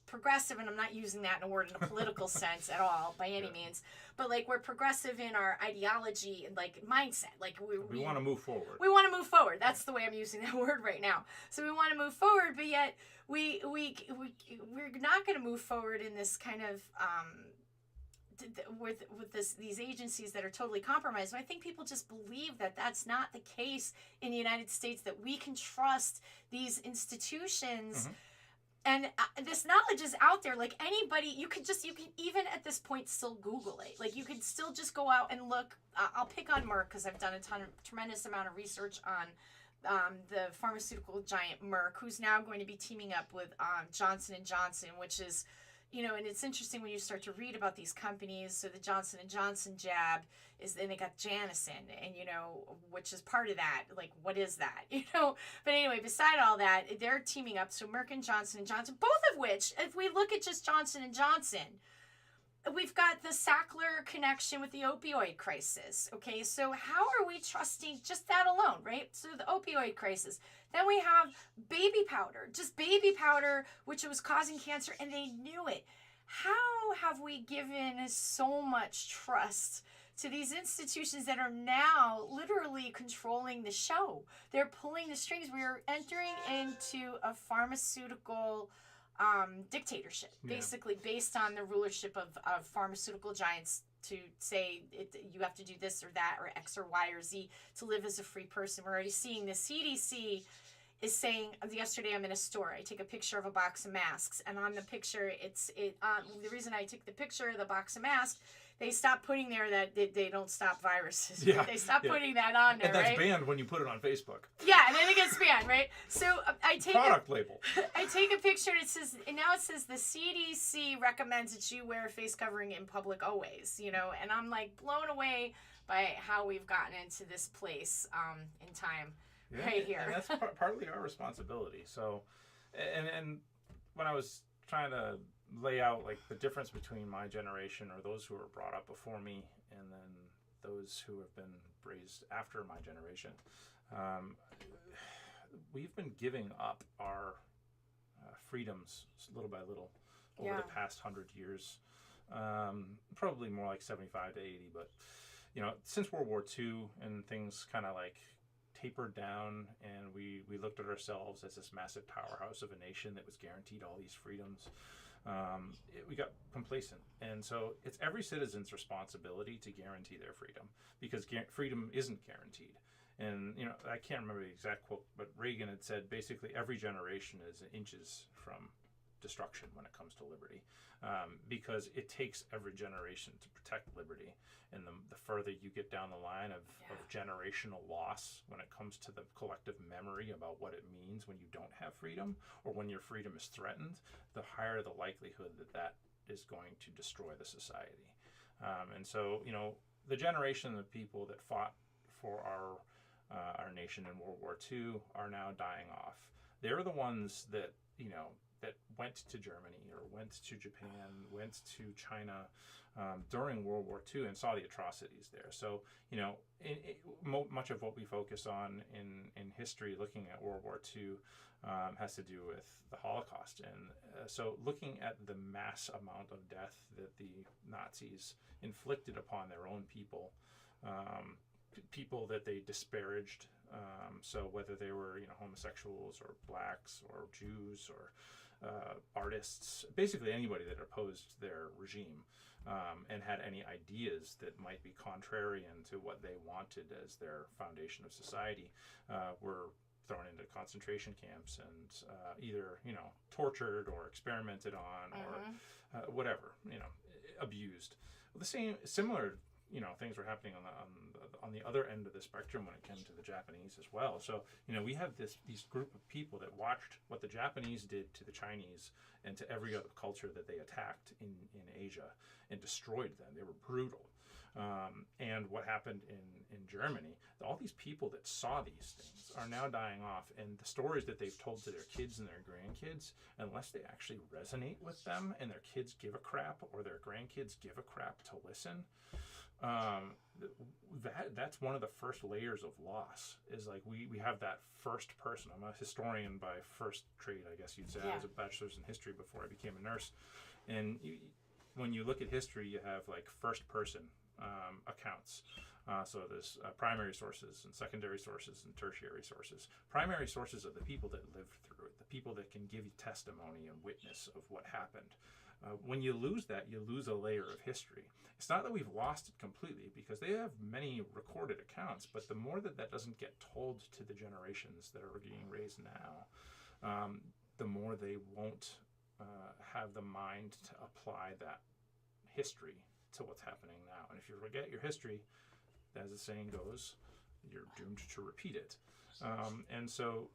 progressive, and I'm not using that in a word in a political sense at all by any means, but like we're progressive in our ideology and like mindset. Like we want to move forward. We want to move forward. That's the way I'm using that word right now. So we want to move forward, but yet we're not going to move forward in this kind of with these agencies that are totally compromised. And I think people just believe that that's not the case in the United States, that we can trust these institutions And this knowledge is out there. Like anybody, you can even at this point still Google it. Like you could still just go out and look. I'll pick on Merck because I've done tremendous amount of research on the pharmaceutical giant Merck, who's now going to be teaming up with Johnson and Johnson, which is, and it's interesting when you start to read about these companies. So the Johnson and Johnson jab is, then they got Janssen, and which is part of that. Like, what is that? But anyway, beside all that, they're teaming up. So Merck and Johnson, both of which, if we look at just Johnson and Johnson, we've got the Sackler connection with the opioid crisis. Okay, so how are we trusting just that alone, right? So the opioid crisis. Then we have just baby powder, which was causing cancer, and they knew it. How have we given so much trust to these institutions that are now literally controlling the show? They're pulling the strings. We are entering into a pharmaceutical dictatorship, basically based on the rulership of pharmaceutical giants to say you have to do this or that or X or Y or Z to live as a free person. We're already seeing the CDC is saying, yesterday I'm in a store, I take a picture of a box of masks, and on the picture, the reason I took the picture of the box of masks, they stopped putting there that they don't stop viruses. Yeah, they stopped putting that on there, and that's right? banned when you put it on Facebook. Yeah, and then it gets banned, right? So I take product label. I take a picture, and it says the CDC recommends that you wear a face covering in public always, and I'm like blown away by how we've gotten into this place in time. Yeah, right here. And that's partly our responsibility. So, and when I was trying to lay out like the difference between my generation or those who were brought up before me and then those who have been raised after my generation, we've been giving up our freedoms little by little over the past 100 years. Probably more like 75 to 80, but since World War II and things kind of like tapered down, and we looked at ourselves as this massive powerhouse of a nation that was guaranteed all these freedoms, we got complacent. And so it's every citizen's responsibility to guarantee their freedom, because freedom isn't guaranteed. And I can't remember the exact quote, but Reagan had said basically every generation is inches from destruction when it comes to liberty, because it takes every generation to protect liberty. And the further you get down the line of generational loss when it comes to the collective memory about what it means when you don't have freedom or when your freedom is threatened, the higher the likelihood that is going to destroy the society. And so, the generation of people that fought for our nation in World War II are now dying off. They're the ones that went to Germany or went to Japan, went to China during World War II and saw the atrocities there. So, much of what we focus on in history, looking at World War II, has to do with the Holocaust. And so looking at the mass amount of death that the Nazis inflicted upon their own people, people that they disparaged, so whether they were homosexuals or blacks or Jews or artists, basically anybody that opposed their regime and had any ideas that might be contrarian to what they wanted as their foundation of society, were thrown into concentration camps and either tortured or experimented on or whatever, abused. Similar things were happening on the other end of the spectrum when it came to the Japanese as well. So we have these group of people that watched what the Japanese did to the Chinese and to every other culture that they attacked in Asia and destroyed them. They were brutal. And what happened in Germany, all these people that saw these things are now dying off, and the stories that they've told to their kids and their grandkids, unless they actually resonate with them and their kids give a crap or their grandkids give a crap to listen, that's one of the first layers of loss, is like we have that first person. I'm a historian by first trade, I guess you'd say. I was a bachelor's in history before I became a nurse, and when you look at history, you have like first person accounts. So there's primary sources and secondary sources and tertiary sources. Primary sources are the people that lived through it, the people that can give you testimony and witness of what happened. When you lose that, you lose a layer of history. It's not that we've lost it completely, because they have many recorded accounts, but the more that doesn't get told to the generations that are being raised now, the more they won't have the mind to apply that history to what's happening now. And if you forget your history, as the saying goes, you're doomed to repeat it. And so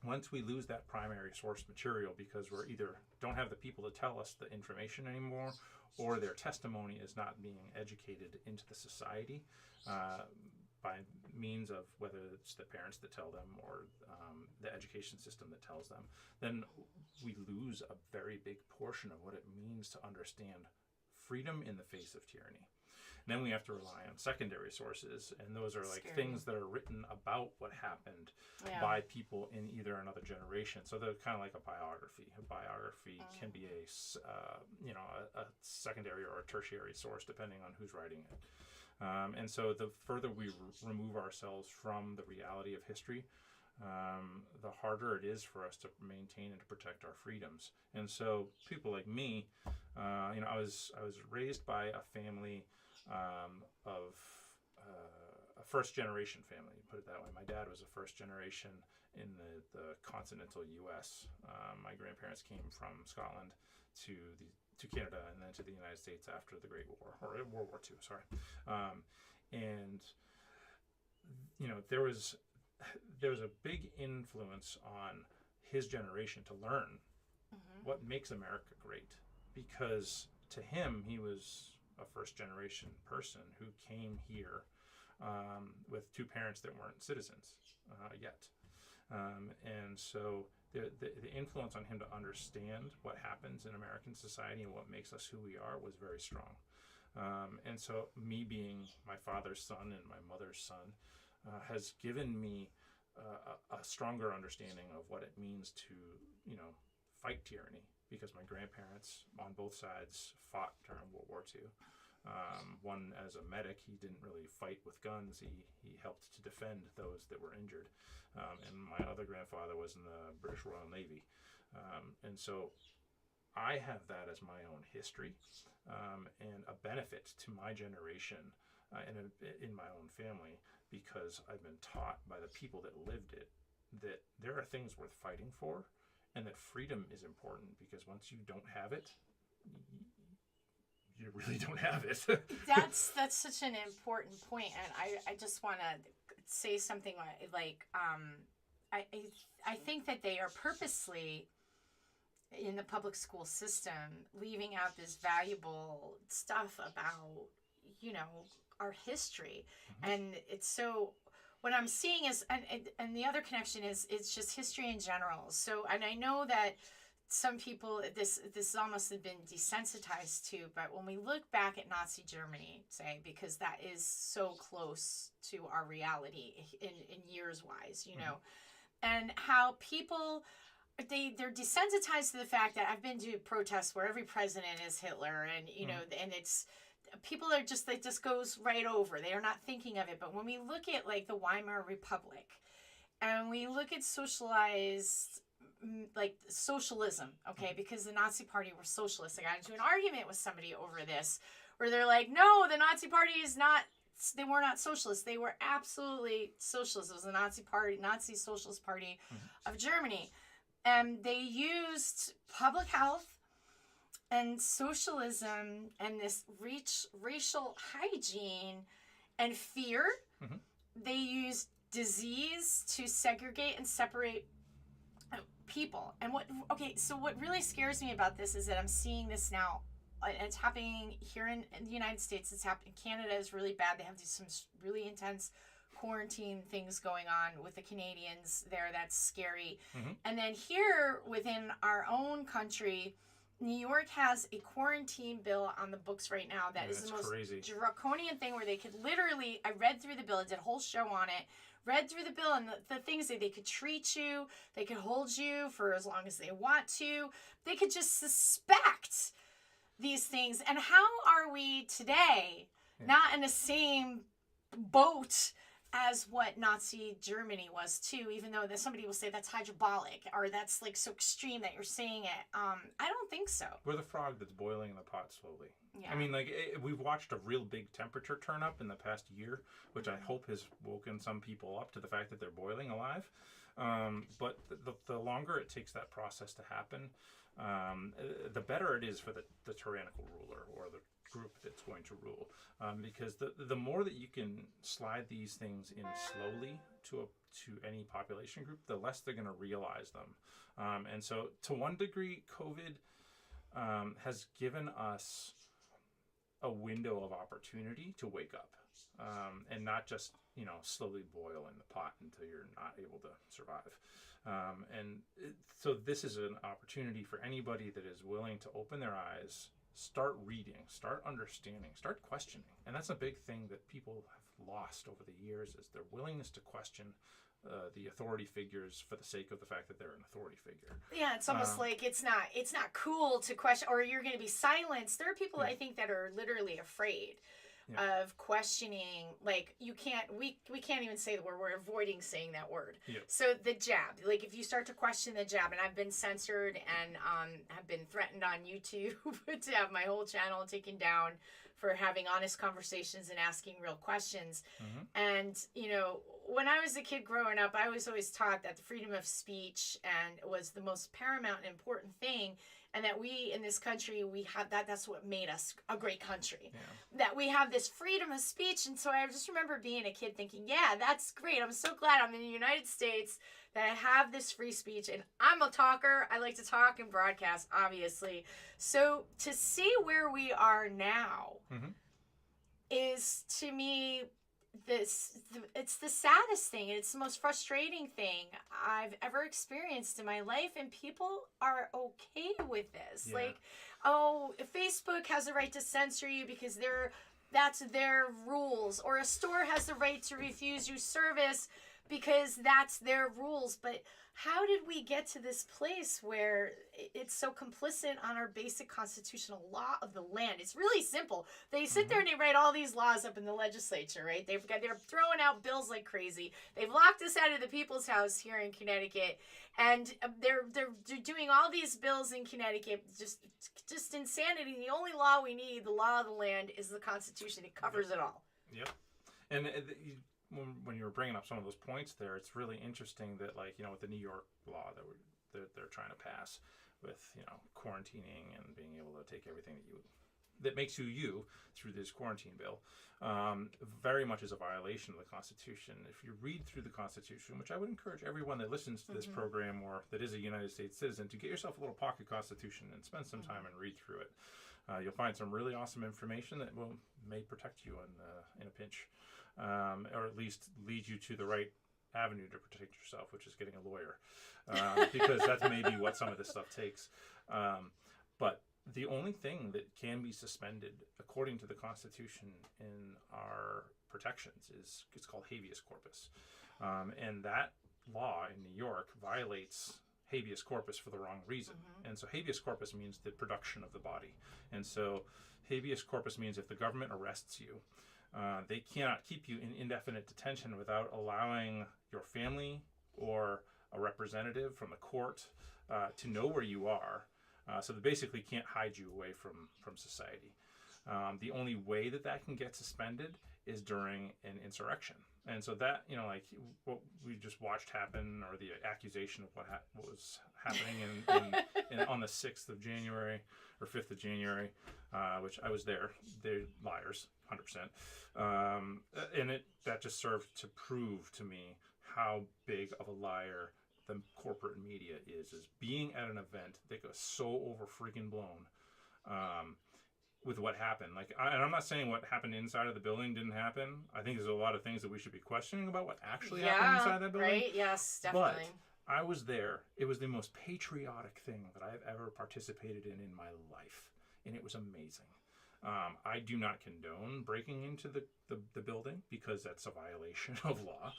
once we lose that primary source material because we're either don't have the people to tell us the information anymore, or their testimony is not being educated into the society by means of whether it's the parents that tell them or the education system that tells them, then we lose a very big portion of what it means to understand freedom in the face of tyranny. And then we have to rely on secondary sources, and those are like things that are written about what happened by people in either another generation. So they're kind of like a biography. A biography can be a secondary or a tertiary source depending on who's writing it. And so the further we remove ourselves from the reality of history, the harder it is for us to maintain and to protect our freedoms. And so people like me, I was raised by a family of a first generation family, put it that way. My dad was a first generation in the continental U.S. My grandparents came from Scotland to Canada and then to the United States after the Great War, or World War II, sorry. And there was a big influence on his generation to learn what makes America great, because to him, he was a first generation person who came here with two parents that weren't citizens yet. And so the influence on him to understand what happens in American society and what makes us who we are was very strong. And so me being my father's son and my mother's son has given me a stronger understanding of what it means to, fight tyranny, because my grandparents on both sides fought during World War II. One as a medic, he didn't really fight with guns. He helped to defend those that were injured. And my other grandfather was in the British Royal Navy. And so I have that as my own history and a benefit to my generation and in my own family, because I've been taught by the people that lived it that there are things worth fighting for, and that freedom is important, because once you don't have it, you really don't have it. That's such an important point, and I just want to say something like I think that they are purposely in the public school system leaving out this valuable stuff about our history, and it's so. What I'm seeing is, and the other connection is, it's just history in general. So, and I know that some people, this almost had been desensitized to, but when we look back at Nazi Germany, say, because that is so close to our reality in years wise, and how people, they're desensitized to the fact that I've been to protests where every president is Hitler, and, and it's, people are just, it just goes right over. They are not thinking of it. But when we look at like the Weimar Republic, and we look at socialized, like socialism, okay, because the Nazi Party were socialists. I got into an argument with somebody over this, where they're like, no, the Nazi Party is not, they were not socialists. They were absolutely socialist. It was the Nazi Socialist Party of Germany. And they used public health and socialism and this racial hygiene and fear. They used disease to segregate and separate people. And what really scares me about this is that I'm seeing this now, and it's happening here in the United States. It's happening. Canada is really bad. They have some really intense quarantine things going on with the Canadians there. That's scary. And then here within our own country, New York has a quarantine bill on the books right now that is the most draconian thing, where they could literally, I read through the bill, I did a whole show on it, read through the bill, and the things that they could treat you, they could hold you for as long as they want to, they could just suspect these things. And how are we today not in the same boat as what Nazi Germany was too, even though that somebody will say that's hyperbolic or that's like so extreme that you're saying it. I don't think so. We're the frog that's boiling in the pot slowly. Yeah. I mean, we've watched a real big temperature turn up in the past year, which I hope has woken some people up to the fact that they're boiling alive. But the longer it takes that process to happen, the better it is for the tyrannical ruler or the group that's going to rule, because the more that you can slide these things in slowly to any population group, the less they're going to realize them. And so to one degree, COVID has given us a window of opportunity to wake up, and not just slowly boil in the pot until you're not able to survive. So this is an opportunity for anybody that is willing to open their eyes, start reading, start understanding, start questioning. And that's a big thing that people have lost over the years, is their willingness to question the authority figures for the sake of the fact that they're an authority figure. Yeah, it's almost like it's not cool to question, or you're going to be silenced. There are people, I think, that are literally afraid of questioning. Like, we can't even say the word. We're avoiding saying that word. So the jab, like if you start to question the jab, and I've been censored and have been threatened on YouTube to have my whole channel taken down for having honest conversations and asking real questions. And when I was a kid growing up, I was always taught that the freedom of speech was the most paramount and important thing, and that we in this country, we have that's what made us a great country. That we have this freedom of speech. And so I just remember being a kid thinking, yeah, that's great. I'm so glad I'm in the United States that I have this free speech, and I'm a talker. I like to talk and broadcast, obviously. So to see where we are now is, to me, it's the saddest thing, and it's the most frustrating thing I've ever experienced in my life, and people are okay with this. Like, oh, Facebook has the right to censor you because that's their rules, or a store has the right to refuse you service because that's their rules. But how did we get to this place where it's so complicit on our basic constitutional law of the land? It's really simple. They sit there and they write all these laws up in the legislature, right? They're throwing out bills like crazy. They've locked us out of the People's House here in Connecticut, and they're doing all these bills in Connecticut. Just insanity. The only law we need, the law of the land, is the Constitution. It covers it all. Yep. And when you were bringing up some of those points there, it's really interesting that, like, with the New York law that they're trying to pass with, quarantining and being able to take everything that makes you through this quarantine bill, very much is a violation of the Constitution. If you read through the Constitution, which I would encourage everyone that listens to this program or that is a United States citizen to get yourself a little pocket Constitution and spend some time and read through it. You'll find some really awesome information that may protect you in a pinch. Or at least lead you to the right avenue to protect yourself, which is getting a lawyer, because that's maybe what some of this stuff takes. But the only thing that can be suspended, according to the Constitution in our protections, it's called habeas corpus. And that law in New York violates habeas corpus for the wrong reason. And so habeas corpus means the production of the body. And so habeas corpus means if the government arrests you, they cannot keep you in indefinite detention without allowing your family or a representative from the court to know where you are. So they basically can't hide you away from society. The only way that can get suspended is during an insurrection. And so that, like what we just watched happen, or the accusation of what was happening on the 6th of January or 5th of January, which I was there. They're liars, 100%. And that just served to prove to me how big of a liar the corporate media is being at an event that goes so over freaking blown with what happened. And I'm not saying what happened inside of the building didn't happen. I think there's a lot of things that we should be questioning about what actually happened inside that building. Right? Yes, definitely. But I was there. It was the most patriotic thing that I've ever participated in my life, and it was amazing. I do not condone breaking into the building because that's a violation of law.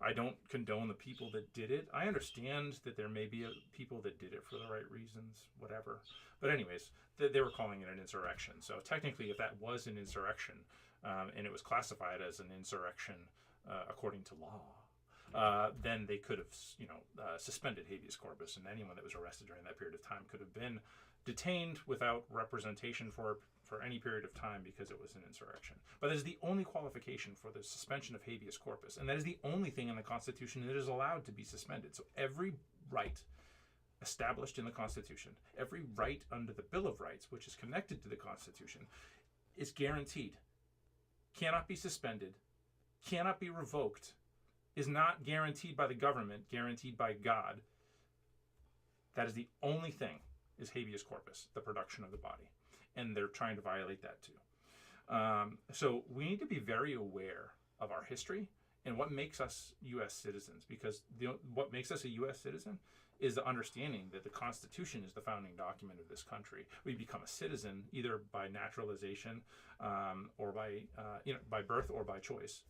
I don't condone the people that did it. I understand that there may be people that did it for the right reasons, whatever. But anyways, they were calling it an insurrection. So technically, if that was an insurrection, and it was classified as an insurrection according to law, then they could have, suspended habeas corpus, and anyone that was arrested during that period of time could have been detained without representation for any period of time because it was an insurrection. But that is the only qualification for the suspension of habeas corpus, and that is the only thing in the Constitution that is allowed to be suspended. So every right established in the Constitution, every right under the Bill of Rights, which is connected to the Constitution, is guaranteed, cannot be suspended, cannot be revoked, is not guaranteed by the government, guaranteed by God. That is the only thing, is habeas corpus, the production of the body. And they're trying to violate that too. So we need to be very aware of our history and what makes us U.S. citizens, because what makes us a U.S. citizen is the understanding that the Constitution is the founding document of this country. We become a citizen either by naturalization or by birth or by choice.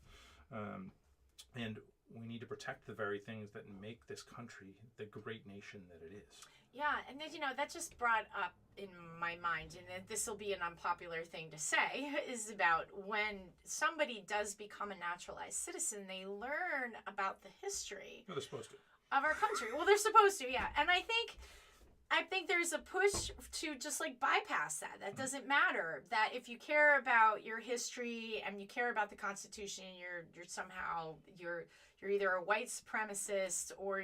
And we need to protect the very things that make this country the great nation that it is. Yeah, and then, that just brought up in my mind, and this will be an unpopular thing to say, is about when somebody does become a naturalized citizen, they learn about the history. Well, they're supposed to. Of our country. Well, they're supposed to, yeah. And I think there's a push to just bypass that. That doesn't matter. That if you care about your history and you care about the Constitution, you're somehow either a white supremacist or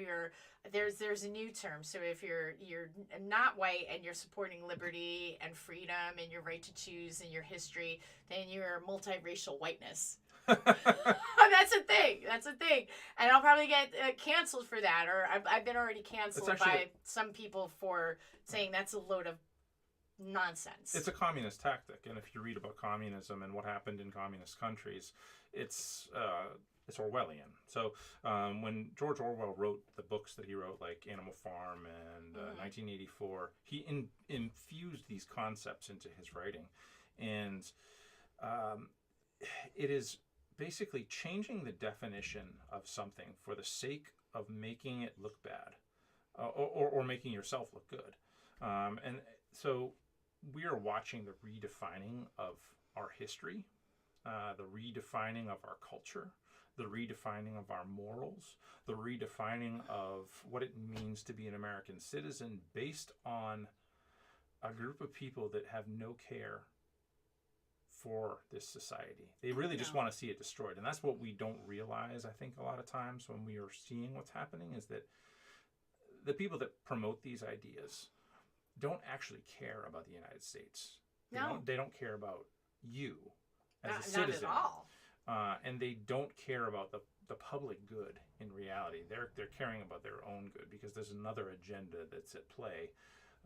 there's a new term. So if you're not white and you're supporting liberty and freedom and your right to choose and your history, then you're multiracial whiteness. That's a thing. And I'll probably get canceled for that, or I've been already canceled by some people for saying that's a load of nonsense. It's a communist tactic, and if you read about communism and what happened in communist countries, it's Orwellian. So when George Orwell wrote the books that he wrote, like Animal Farm and 1984, he infused these concepts into his writing, and it is basically changing the definition of something for the sake of making it look bad, or making yourself look good. And so we are watching the redefining of our history, the redefining of our culture, the redefining of our morals, the redefining of what it means to be an American citizen based on a group of people that have no care for this society. They really just want to see it destroyed. And that's what we don't realize, I think, a lot of times when we are seeing what's happening, is that the people that promote these ideas don't actually care about the United States. They don't care about you as a citizen. Not at all. And they don't care about the public good in reality. They're caring about their own good because there's another agenda that's at play.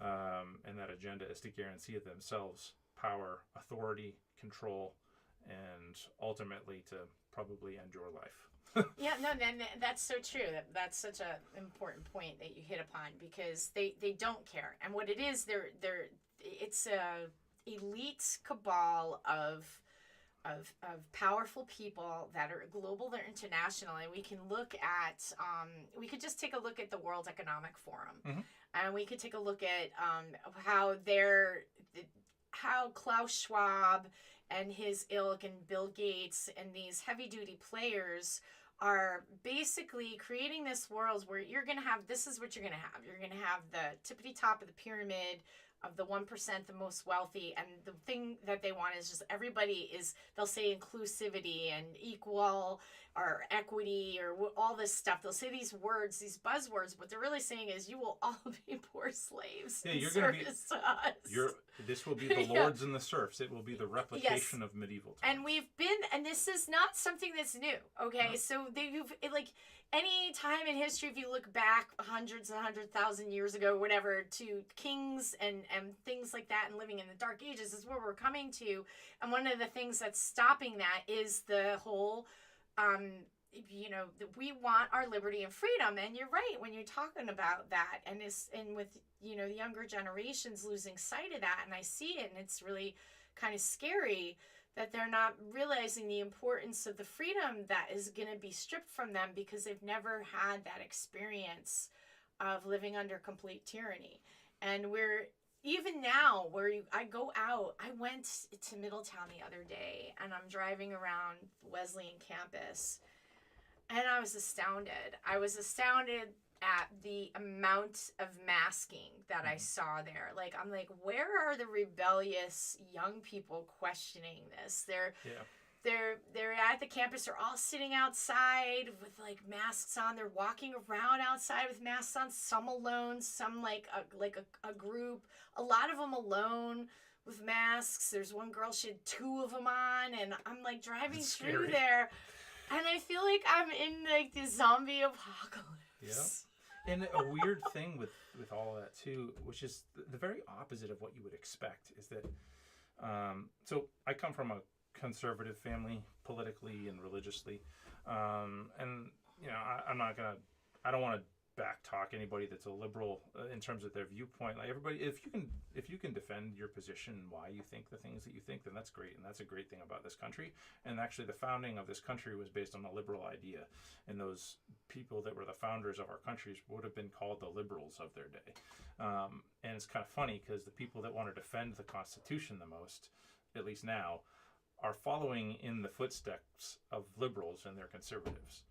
And that agenda is to guarantee themselves power, authority, control, and ultimately to probably end your life. Yeah, no, that's so true. That's such an important point that you hit upon, because they don't care. And what it is, it's a elite cabal of powerful people that are global, they're international, and we can look at we could just take a look at the World Economic Forum, and we could take a look at how Klaus Schwab and his ilk and Bill Gates and these heavy-duty players are basically creating this world where this is what you're going to have. You're going to have the tippity top of the pyramid of the 1%, the most wealthy, and the thing that they want is just they'll say inclusivity and equal or equity or all this stuff. They'll say these words, these buzzwords. What they're really saying is you will all be poor slaves in service to us. This will be the lords and the serfs. It will be the replication of medieval times. And this is not something that's new, okay? No. So any time in history, if you look back hundreds and 100,000 years ago, whatever, to kings and things like that and living in the Dark Ages is where we're coming to. And one of the things that's stopping that is the whole, we want our liberty and freedom. And you're right when you're talking about that. And with, the younger generations losing sight of that. And I see it, and it's really kind of scary that they're not realizing the importance of the freedom that is going to be stripped from them because they've never had that experience of living under complete tyranny. And even now, I go out, I went to Middletown the other day, and I'm driving around Wesleyan campus, and I was astounded. at the amount of masking that I saw there. Like, I'm like, where are the rebellious young people questioning this? They're at the campus. They're all sitting outside with like masks on. They're walking around outside with masks on. Some alone, some like a group. A lot of them alone with masks. There's one girl, she had 2 of them on, and I'm like driving through there, and I feel like I'm in like the zombie apocalypse. Yeah. And a weird thing with all of that too, which is the very opposite of what you would expect, is that so I come from a conservative family politically and religiously, and you know, I don't want to back talk anybody that's a liberal in terms of their viewpoint. Like, everybody, if you can defend your position and why you think the things that you think, then that's great, and that's a great thing about this country. And actually, the founding of this country was based on a liberal idea, and those people that were the founders of our countries would have been called the liberals of their day. And it's kind of funny because the people that want to defend the Constitution the most, at least now, are following in the footsteps of liberals and their conservatives.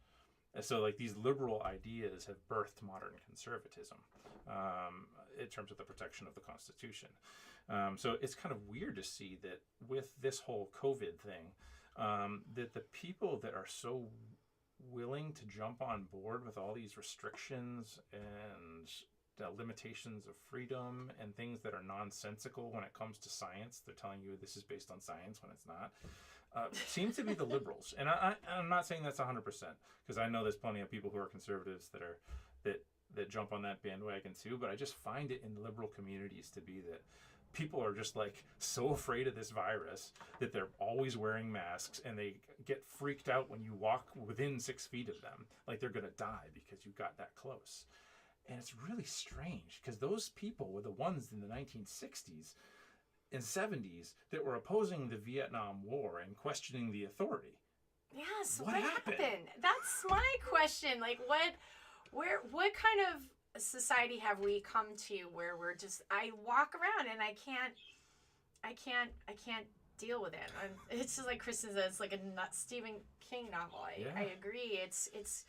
And so, like, these liberal ideas have birthed modern conservatism in terms of the protection of the Constitution. So it's kind of weird to see that with this whole COVID thing, that the people that are so willing to jump on board with all these restrictions and limitations of freedom and things that are nonsensical when it comes to science, they're telling you this is based on science when it's not, seems to be the liberals. And I'm not saying that's 100%, because I know there's plenty of people who are conservatives that jump on that bandwagon too, but I just find it in liberal communities to be that people are just like so afraid of this virus that they're always wearing masks, and they get freaked out when you walk within 6 feet of them, like they're gonna die because you got that close. And it's really strange, because those people were the ones in the 1960s and 70s that were opposing the Vietnam War and questioning the authority. Yes, what happened? That's my question. Like, what kind of society have we come to where we're just, I walk around and I can't deal with it. It's just like Kristen says, it's like a Stephen King novel. I agree. It's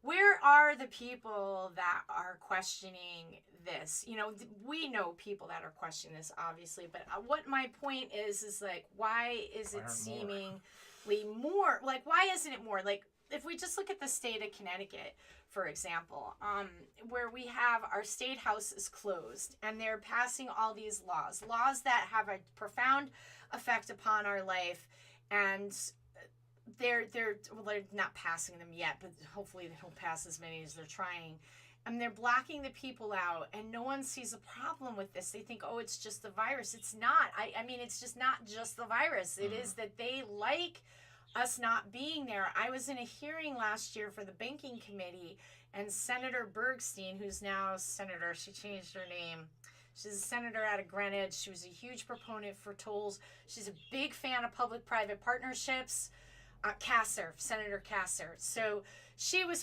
where are the people that are questioning this? You know, we know people that are questioning this, obviously, but what my point is like, why is it seemingly more? Like, why isn't it more? Like, if we just look at the state of Connecticut, for example, where we have our state house is closed, and they're passing all these laws that have a profound effect upon our life, and they're not passing them yet, but hopefully they don't pass as many as they're trying. And they're blocking the people out, and no one sees a problem with this. They think, oh, it's just the virus. It's not. I mean, it's just not just the virus. It is that they like us not being there. I was in a hearing last year for the banking committee, and Senator Bergstein, who's now senator, she changed her name. She's a senator out of Greenwich. She was a huge proponent for tolls. She's a big fan of public-private partnerships. Senator Kasser. So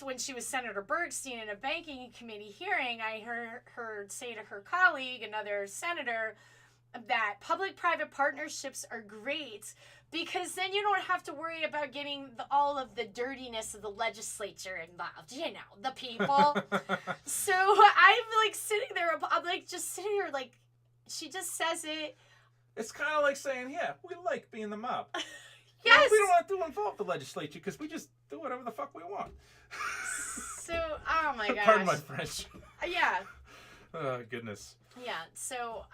when she was Senator Bergstein in a banking committee hearing, I heard her say to her colleague, another senator, that public-private partnerships are great because then you don't have to worry about getting all of the dirtiness of the legislature involved, you know, the people. So I'm like sitting there, I'm like just sitting here like, she just says it. It's kind of like saying, yeah, we like being the mob. Yes. We don't want to involve the legislature because we just do whatever the fuck we want. So, oh my gosh. Pardon my French. Yeah. Oh, goodness. Yeah. So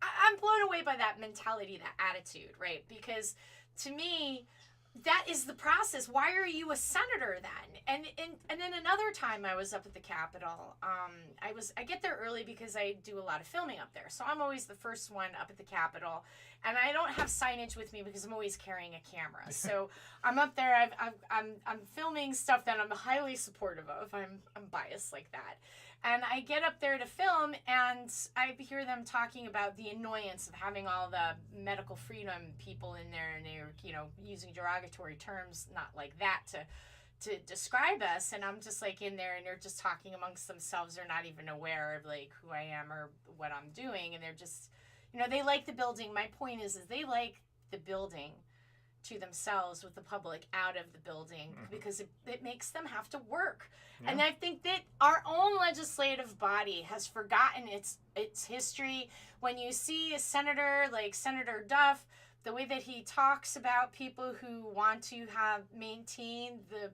I'm blown away by that mentality, that attitude, right? Because to me, that is the process. Why are you a senator then? And then another time I was up at the Capitol, I get there early because I do a lot of filming up there. So I'm always the first one up at the Capitol, and I don't have signage with me because I'm always carrying a camera. So I'm up there, I'm filming stuff that I'm highly supportive of. I'm biased like that. And I get up there to film, and I hear them talking about the annoyance of having all the medical freedom people in there, and they're, you know, using derogatory terms, not like that, to describe us. And I'm just like in there, and they're just talking amongst themselves. They're not even aware of like who I am or what I'm doing, and they're just, you know, they like the building. My point is they like the building to themselves with the public out of the building because it makes them have to work. Yeah. And I think that our own legislative body has forgotten its history. When you see a senator like Senator Duff, the way that he talks about people who want to maintain the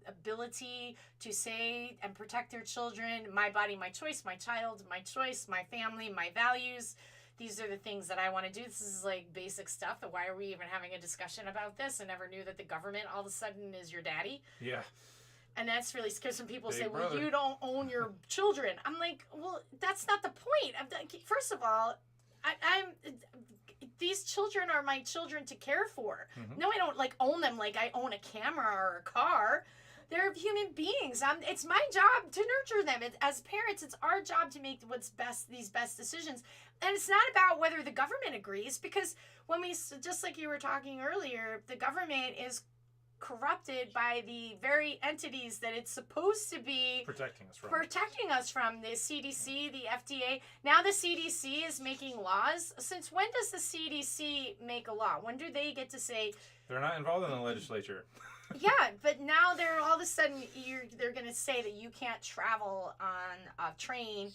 ability to say and protect their children, my body, my choice, my child, my choice, my family, my values. These are the things that I want to do. This is like basic stuff. Why are we even having a discussion about this? I never knew that the government all of a sudden is your daddy. Yeah. And that's really scary. Some people Big say, brother. well, you don't own your children. I'm like, well, that's not the point. First of all, these children are my children to care for. No, I don't like own them like I own a camera or a car. They're human beings. It's my job to nurture them. As parents, it's our job to make what's best, these best decisions. And it's not about whether the government agrees, because when just like you were talking earlier, the government is corrupted by the very entities that it's supposed to be protecting us from, the CDC, the FDA. Now the CDC is making laws. Since when does the CDC make a law? When do they get to say? They're not involved in the legislature. Yeah, but now they're all of a sudden they're going to say that you can't travel on a train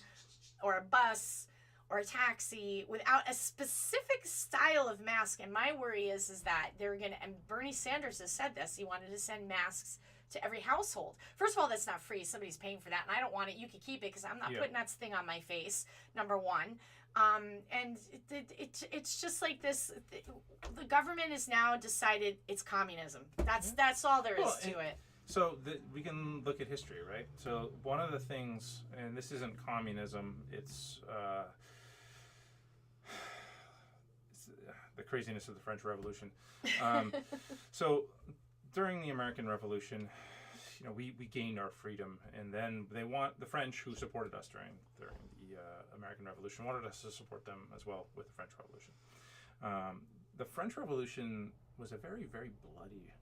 or a bus or a taxi without a specific style of mask. And my worry is that they're going to, and Bernie Sanders has said this, he wanted to send masks to every household. First of all, that's not free. Somebody's paying for that, and I don't want it. You can keep it because I'm not putting that thing on my face, number one. And it's just like this. The government has now decided it's communism. That's all there is to it. So we can look at history, right? So one of the things, and this isn't communism, it's the craziness of the French Revolution. So during the American Revolution, we gained our freedom, and then the French, who supported us during the American Revolution, wanted us to support them as well with the French Revolution. The French Revolution was a very, very bloody,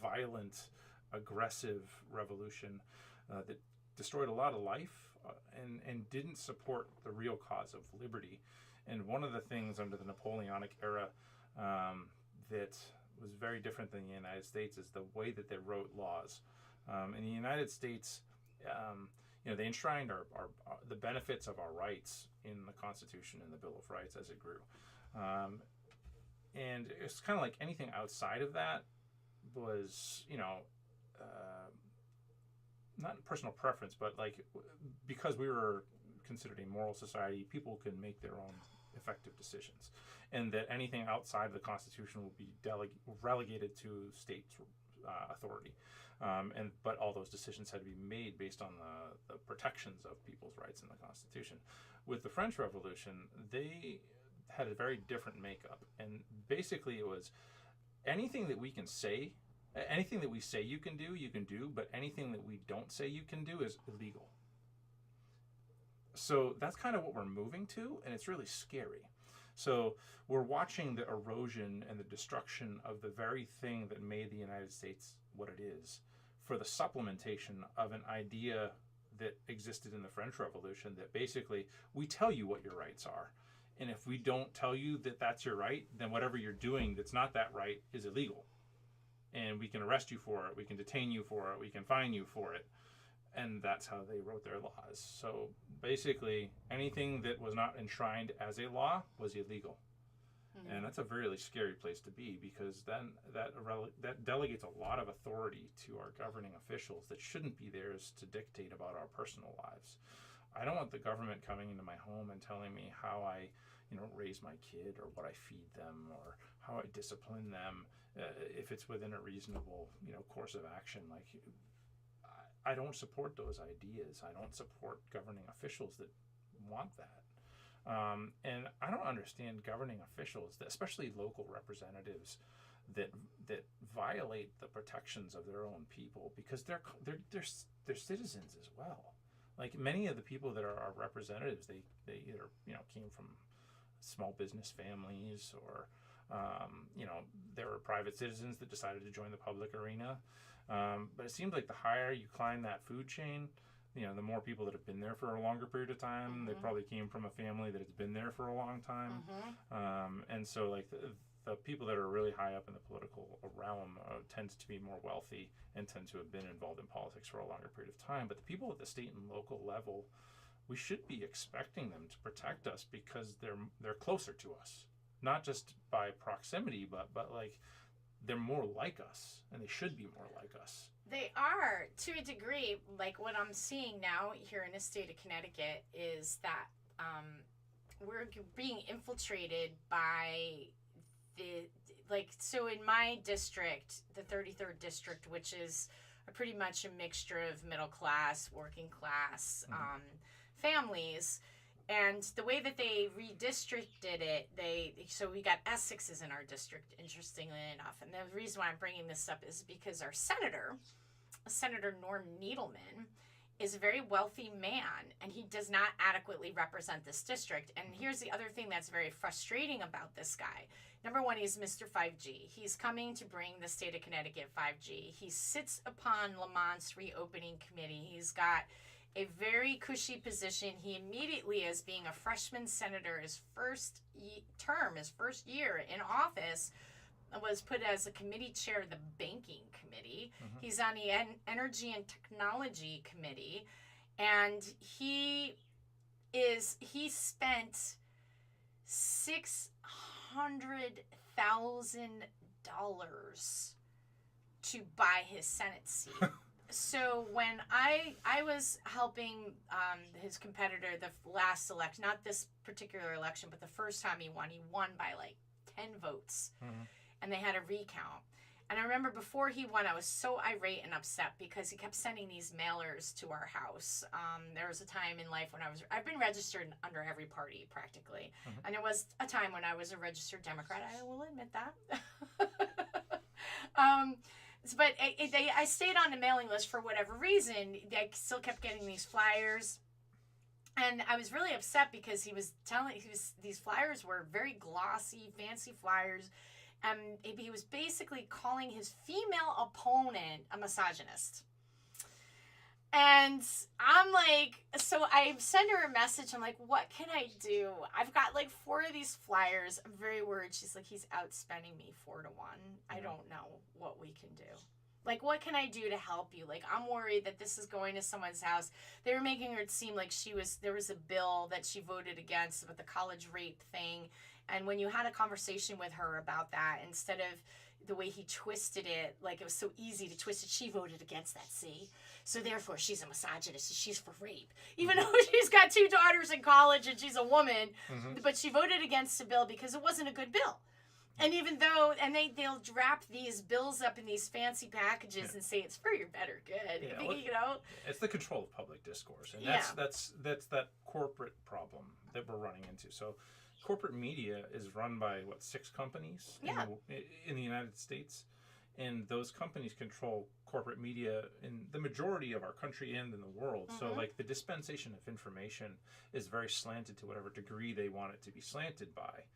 violent, aggressive revolution that destroyed a lot of life and didn't support the real cause of liberty. And one of the things under the Napoleonic era that was very different than the United States is the way that they wrote laws. In the United States, they enshrined the benefits of our rights in the Constitution and the Bill of Rights as it grew. And it's kind of like anything outside of that was, not personal preference, but because we were considered a moral society, people can make their own effective decisions, and that anything outside of the Constitution will be relegated to state authority. But all those decisions had to be made based on the protections of people's rights in the Constitution. With the French Revolution, they had a very different makeup, and basically it was anything that we can say, anything that we say you can do, but anything that we don't say you can do is illegal. So that's kind of what we're moving to, and it's really scary. So we're watching the erosion and the destruction of the very thing that made the United States what it is, for the supplementation of an idea that existed in the French Revolution, that basically we tell you what your rights are. And if we don't tell you that that's your right, then whatever you're doing that's not that right is illegal. And we can arrest you for it, we can detain you for it, we can fine you for it. And that's how they wrote their laws. So basically, anything that was not enshrined as a law was illegal. Mm-hmm. And that's a really scary place to be, because then that delegates a lot of authority to our governing officials that shouldn't be theirs to dictate about our personal lives. I don't want the government coming into my home and telling me how I, raise my kid, or what I feed them, or how I discipline them, if it's within a reasonable, course of action. I don't support those ideas. I don't support governing officials that want that. And I don't understand governing officials, especially local representatives, that violate the protections of their own people, because they're citizens as well. Like many of the people that are our representatives, they either came from small business families, or they were private citizens that decided to join the public arena. But it seems like the higher you climb that food chain, the more people that have been there for a longer period of time, they probably came from a family that has been there for a long time. And so like the people that are really high up in the political realm tends to be more wealthy and tend to have been involved in politics for a longer period of time. But the people at the state and local level, we should be expecting them to protect us because they're closer to us, not just by proximity, but like they're more like us, and they should be more like us. They are, to a degree. Like what I'm seeing now here in the state of Connecticut is that we're being infiltrated by so in my district, the 33rd district, which is pretty much a mixture of middle class, working class families, and the way that they redistricted it, so we got Essexes in our district, interestingly enough. And the reason why I'm bringing this up is because our Senator Norm Needleman, is a very wealthy man, and he does not adequately represent this district. And here's the other thing that's very frustrating about this guy. Number one, he's Mr. 5G. He's coming to bring the state of Connecticut 5G. He sits upon Lamont's reopening committee. He's got a very cushy position. He immediately, as being a freshman senator, his first year in office, was put as a committee chair of the banking committee. He's on the energy and technology committee, and he spent $600,000 to buy his Senate seat. So when I was helping his competitor the last election, not this particular election, but the first time he won by like 10 votes. And they had a recount. And I remember before he won, I was so irate and upset because he kept sending these mailers to our house. There was a time in life when I've been registered under every party practically. And there was a time when I was a registered Democrat. I will admit that. But I stayed on the mailing list for whatever reason. I still kept getting these flyers. And I was really upset because these flyers were very glossy, fancy flyers. He was basically calling his female opponent a misogynist. And I'm like, so I send her a message. I'm like, what can I do? I've got like 4 of these flyers. I'm very worried. She's like, he's outspending me 4-1. I don't know what we can do. Like, what can I do to help you? Like, I'm worried that this is going to someone's house. They were making her seem like there was a bill that she voted against with the college rape thing. And when you had a conversation with her about that, instead of the way he twisted it, like it was so easy to twist it, she voted against that, see? So therefore, she's a misogynist and she's for rape. Even though she's got 2 daughters in college and she's a woman, but she voted against the bill because it wasn't a good bill. And even though, they'll wrap these bills up in these fancy packages and say it's for your better good, It's the control of public discourse, and that's that corporate problem that we're running into. So, corporate media is run by 6 companies in the United States, and those companies control corporate media in the majority of our country and in the world. So, like the dispensation of information is very slanted to whatever degree they want it to be slanted by.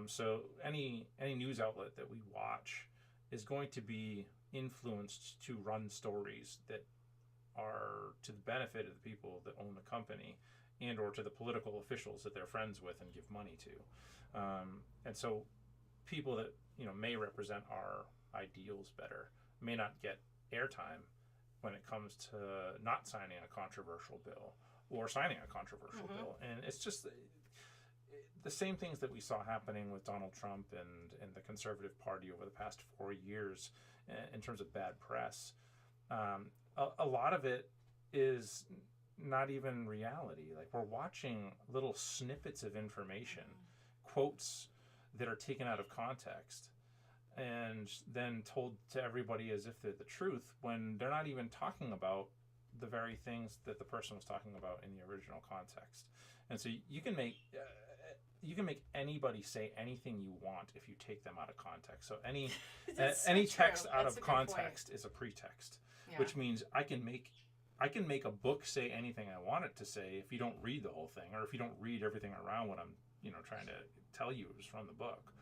So any news outlet that we watch is going to be influenced to run stories that are to the benefit of the people that own the company and or to the political officials that they're friends with and give money to. And so people that may represent our ideals better may not get airtime when it comes to not signing a controversial bill or signing a controversial bill. And it's just the same things that we saw happening with Donald Trump and the Conservative Party over the past 4 years in terms of bad press. A lot of it is not even reality. Like, we're watching little snippets of information, quotes that are taken out of context and then told to everybody as if they're the truth when they're not even talking about the very things that the person was talking about in the original context. And so you can make anybody say anything you want if you take them out of context. So any text out of context is a pretext, which means I can make a book say anything I want it to say if you don't read the whole thing, or if you don't read everything around what I'm trying to tell you is from the book.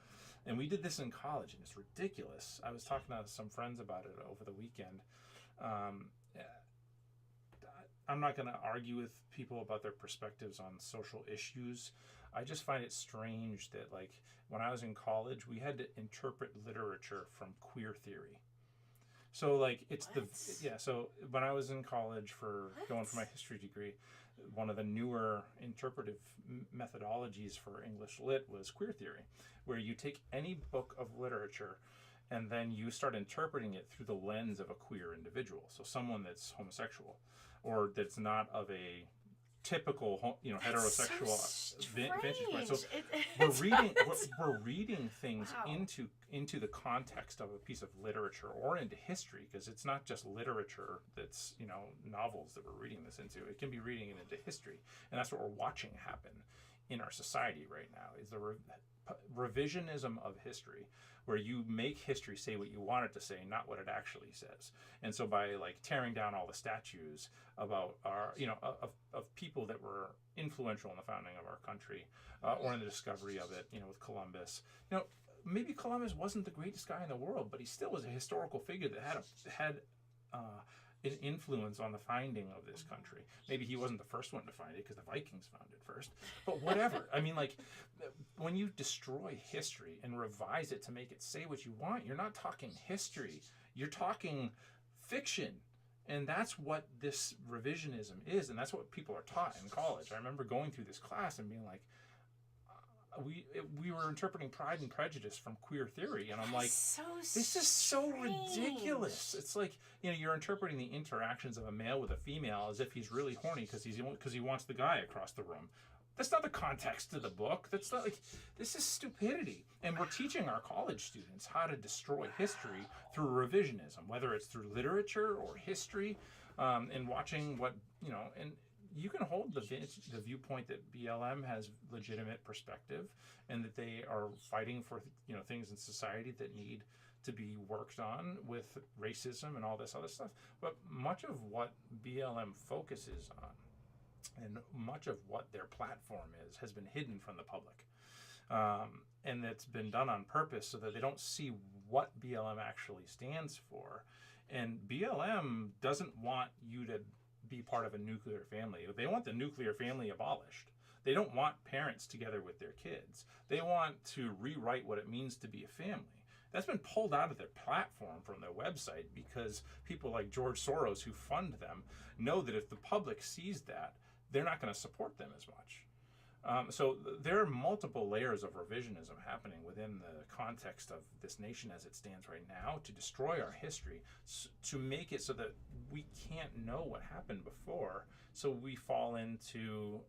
And we did this in college, and it's ridiculous. I was talking to some friends about it over the weekend. I'm not going to argue with people about their perspectives on social issues. I just find it strange that, like, when I was in college, we had to interpret literature from queer theory. So, like, it's What? So when I was in college for What? going for my history degree, one of the newer interpretive methodologies for English lit was queer theory, where you take any book of literature and then you start interpreting it through the lens of a queer individual. So someone that's homosexual or that's not of a typical, heterosexual So vantage point. So strange. we're reading things Wow. into the context of a piece of literature or into history, because it's not just literature that's, novels that we're reading this into. It can be reading it into history, and that's what we're watching happen in our society right now, is the revisionism of history, where you make history say what you want it to say, not what it actually says. And so by, like, tearing down all the statues about our, of people that were influential in the founding of our country, or in the discovery of it, with Columbus, maybe Columbus wasn't the greatest guy in the world, but he still was a historical figure that had an influence on the finding of this country. Maybe he wasn't the first one to find it, because the Vikings found it first, but whatever. I mean, like, when you destroy history and revise it to make it say what you want, you're not talking history, you're talking fiction. And that's what this revisionism is, and that's what people are taught in college. I remember going through this class and being like, we were interpreting Pride and Prejudice from queer theory, and I'm like, this is so ridiculous. It's like, you're interpreting the interactions of a male with a female as if he's really horny because he wants the guy across the room. That's not the context of the book. That's not, like, this is stupidity. And we're teaching our college students how to destroy history through revisionism, whether it's through literature or history, and watching what, and you can hold the viewpoint that BLM has legitimate perspective, and that they are fighting for, things in society that need to be worked on with racism and all this other stuff. But much of what BLM focuses on, and much of what their platform has been hidden from the public. And it's been done on purpose so that they don't see what BLM actually stands for. And BLM doesn't want you to be part of a nuclear family. They want the nuclear family abolished. They don't want parents together with their kids. They want to rewrite what it means to be a family. That's been pulled out of their platform from their website, because people like George Soros, who fund them, know that if the public sees that, they're not going to support them as much. So there are multiple layers of revisionism happening within the context of this nation as it stands right now, to destroy our history, to make it so that we can't know what happened before. So we fall into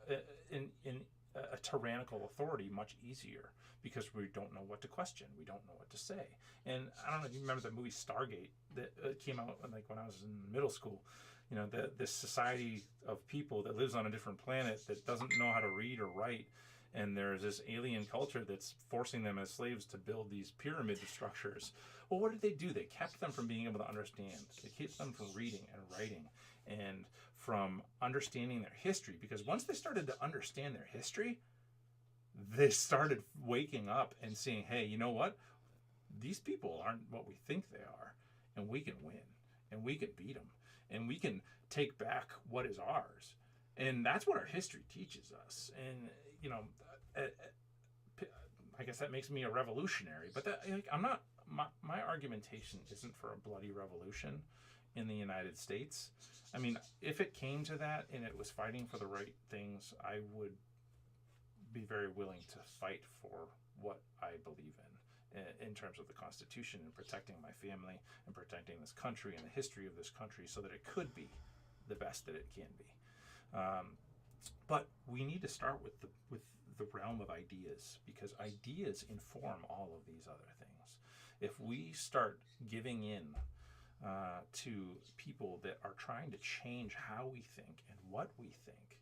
a tyrannical authority much easier, because we don't know what to question, we don't know what to say. And I don't know if you remember the movie Stargate that came out, like, when I was in middle school. This society of people that lives on a different planet that doesn't know how to read or write, and there's this alien culture that's forcing them as slaves to build these pyramid structures. Well, what did they do? They kept them from being able to understand. They kept them from reading and writing, and from understanding their history, because once they started to understand their history, they started waking up and seeing, hey, you know what? These people aren't what we think they are, and we can win, and we can beat them, and we can take back what is ours. And that's what our history teaches us. And, I guess that makes me a revolutionary, but I'm not, my argumentation isn't for a bloody revolution in the United States. I mean, if it came to that and it was fighting for the right things, I would be very willing to fight for what I believe in terms of the Constitution, and protecting my family, and protecting this country and the history of this country, so that it could be the best that it can be. But we need to start with the realm of ideas, because ideas inform all of these other things. If we start giving in to people that are trying to change how we think and what we think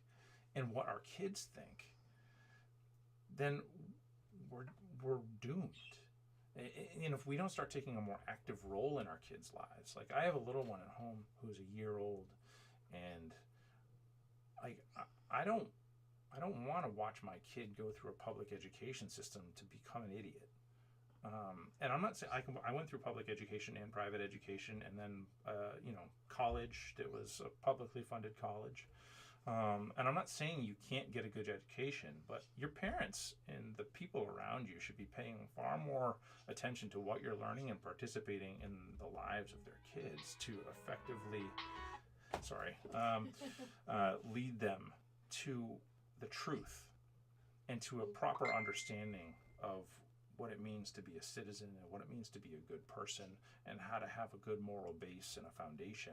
and what our kids think, then we're doomed. And if we don't start taking a more active role in our kids' lives, like, I have a little one at home who's a year old, and I don't want to watch my kid go through a public education system to become an idiot. And I'm not saying I went through public education and private education, and then college. It was a publicly funded college. And I'm not saying you can't get a good education, but your parents and the people around you should be paying far more attention to what you're learning and participating in the lives of their kids to effectively, lead them to the truth and to a proper understanding of what it means to be a citizen and what it means to be a good person and how to have a good moral base and a foundation.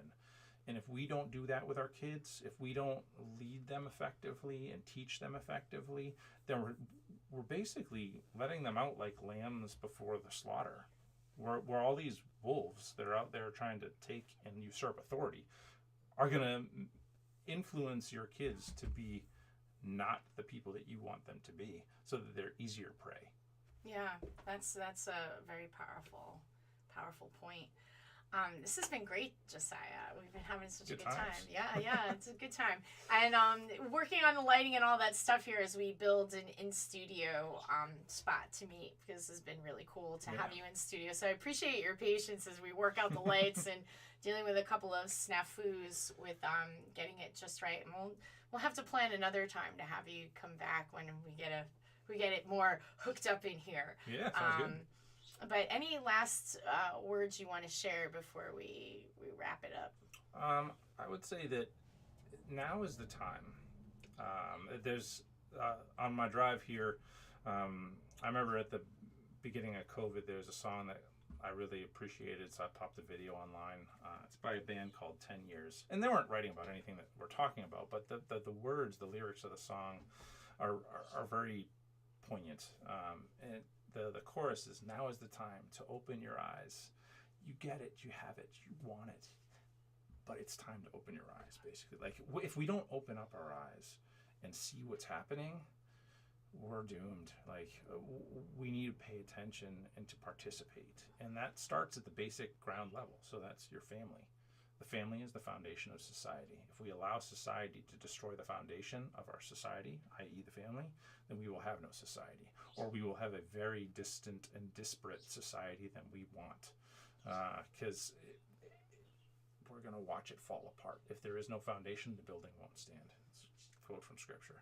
And if we don't do that with our kids, if we don't lead them effectively and teach them effectively, then we're basically letting them out like lambs before the slaughter. We're all these wolves that are out there trying to take and usurp authority are going to influence your kids to be not the people that you want them to be, so that they're easier prey. Yeah, that's a very powerful point. This has been great, Josiah. We've been having such a good time. Yeah, it's a good time. And working on the lighting and all that stuff here as we build an in-studio spot to meet, because this has been really cool to have you in studio. So I appreciate your patience as we work out the lights and dealing with a couple of snafus with getting it just right. And we'll have to plan another time to have you come back when we get it more hooked up in here. Yeah, sounds good. But any last words you want to share before we wrap it up? I would say that now is the time. There's on my drive here, I remember at the beginning of COVID, there's a song that I really appreciated, so I popped the video online. It's by a band called 10 Years. And they weren't writing about anything that we're talking about, but the words, the lyrics of the song are very poignant. And the chorus is, now is the time to open your eyes. You get it, you have it, you want it, but it's time to open your eyes, basically. Like, if we don't open up our eyes and see what's happening, we're doomed. Like, we need to pay attention and to participate. And that starts at the basic ground level. So that's your family. The family is the foundation of society. If we allow society to destroy the foundation of our society, i.e. the family, then we will have no society. Or we will have a very distant and disparate society than we want. Because we're going to watch it fall apart. If there is no foundation, the building won't stand. It's a quote from Scripture.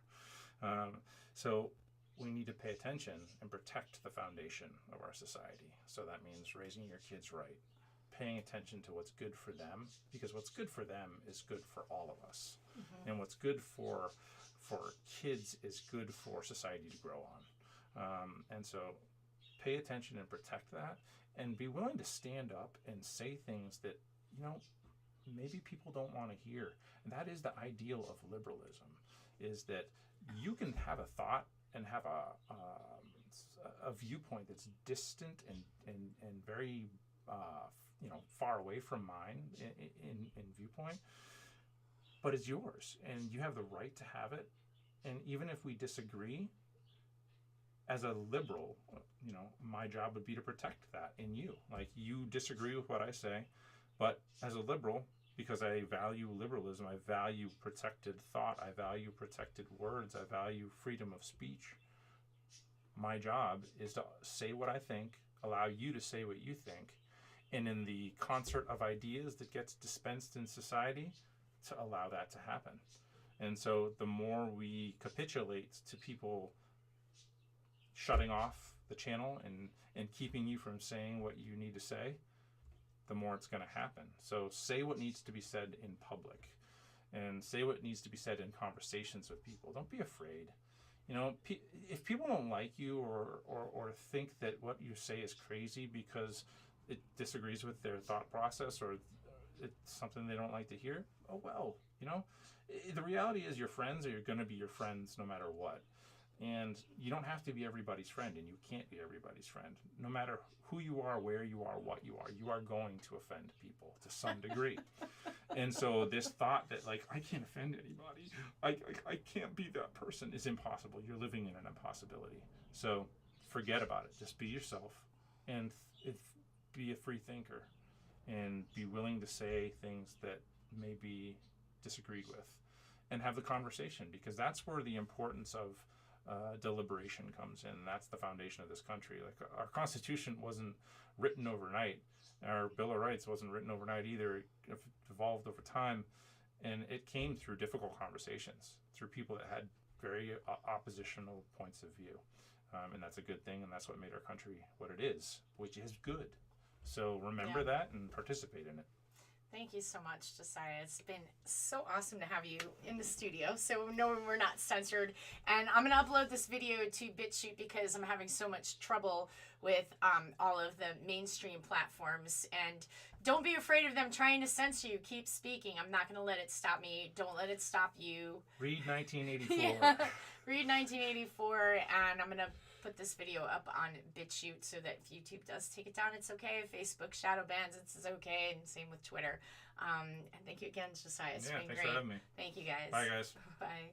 So we need to pay attention and protect the foundation of our society. So that means raising your kids right, paying attention to what's good for them, because what's good for them is good for all of us. Mm-hmm. And what's good for kids is good for society to grow on. And so pay attention and protect that, and be willing to stand up and say things that, maybe people don't want to hear. And that is the ideal of liberalism, is that you can have a thought and have a viewpoint that's distant and very far away from mine in viewpoint, but it's yours and you have the right to have it. And even if we disagree, as a liberal, my job would be to protect that in you. Like, you disagree with what I say, but as a liberal, because I value liberalism, I value protected thought, I value protected words, I value freedom of speech. My job is to say what I think, allow you to say what you think, and in the concert of ideas that gets dispensed in society, to allow that to happen. And so the more we capitulate to people shutting off the channel and keeping you from saying what you need to say, the more it's going to happen. So say what needs to be said in public, and say what needs to be said in conversations with people. Don't be afraid. If people don't like you or think that what you say is crazy because it disagrees with their thought process, or it's something they don't like to hear, oh well, the reality is your friends are going to be your friends no matter what. And you don't have to be everybody's friend, and you can't be everybody's friend. No matter who you are, where you are, what you are going to offend people to some degree. And so this thought that, like, I can't offend anybody, I can't be that person, is impossible. You're living in an impossibility. So forget about it. Just be yourself, and be a free thinker, and be willing to say things that may be disagreed with, and have the conversation, because that's where the importance of deliberation comes in. That's the foundation of this country. Like our Constitution wasn't written overnight. Our Bill of Rights wasn't written overnight either. It evolved over time, and it came through difficult conversations, through people that had very oppositional points of view. And that's a good thing, and that's what made our country what it is, which is good. So remember that and participate in it. Thank you so much, Josiah. It's been so awesome to have you in the studio. So knowing we're not censored. And I'm going to upload this video to BitChute because I'm having so much trouble with all of the mainstream platforms. And don't be afraid of them trying to censor you. Keep speaking. I'm not going to let it stop me. Don't let it stop you. Read 1984. Yeah. Read 1984, and I'm going to put this video up on BitChute so that if YouTube does take it down, it's okay. If Facebook shadow bans, it's okay, and same with Twitter. And thank you again, Josiah. It's been thanks great. for having me. Thank you, guys. Bye, guys. Bye.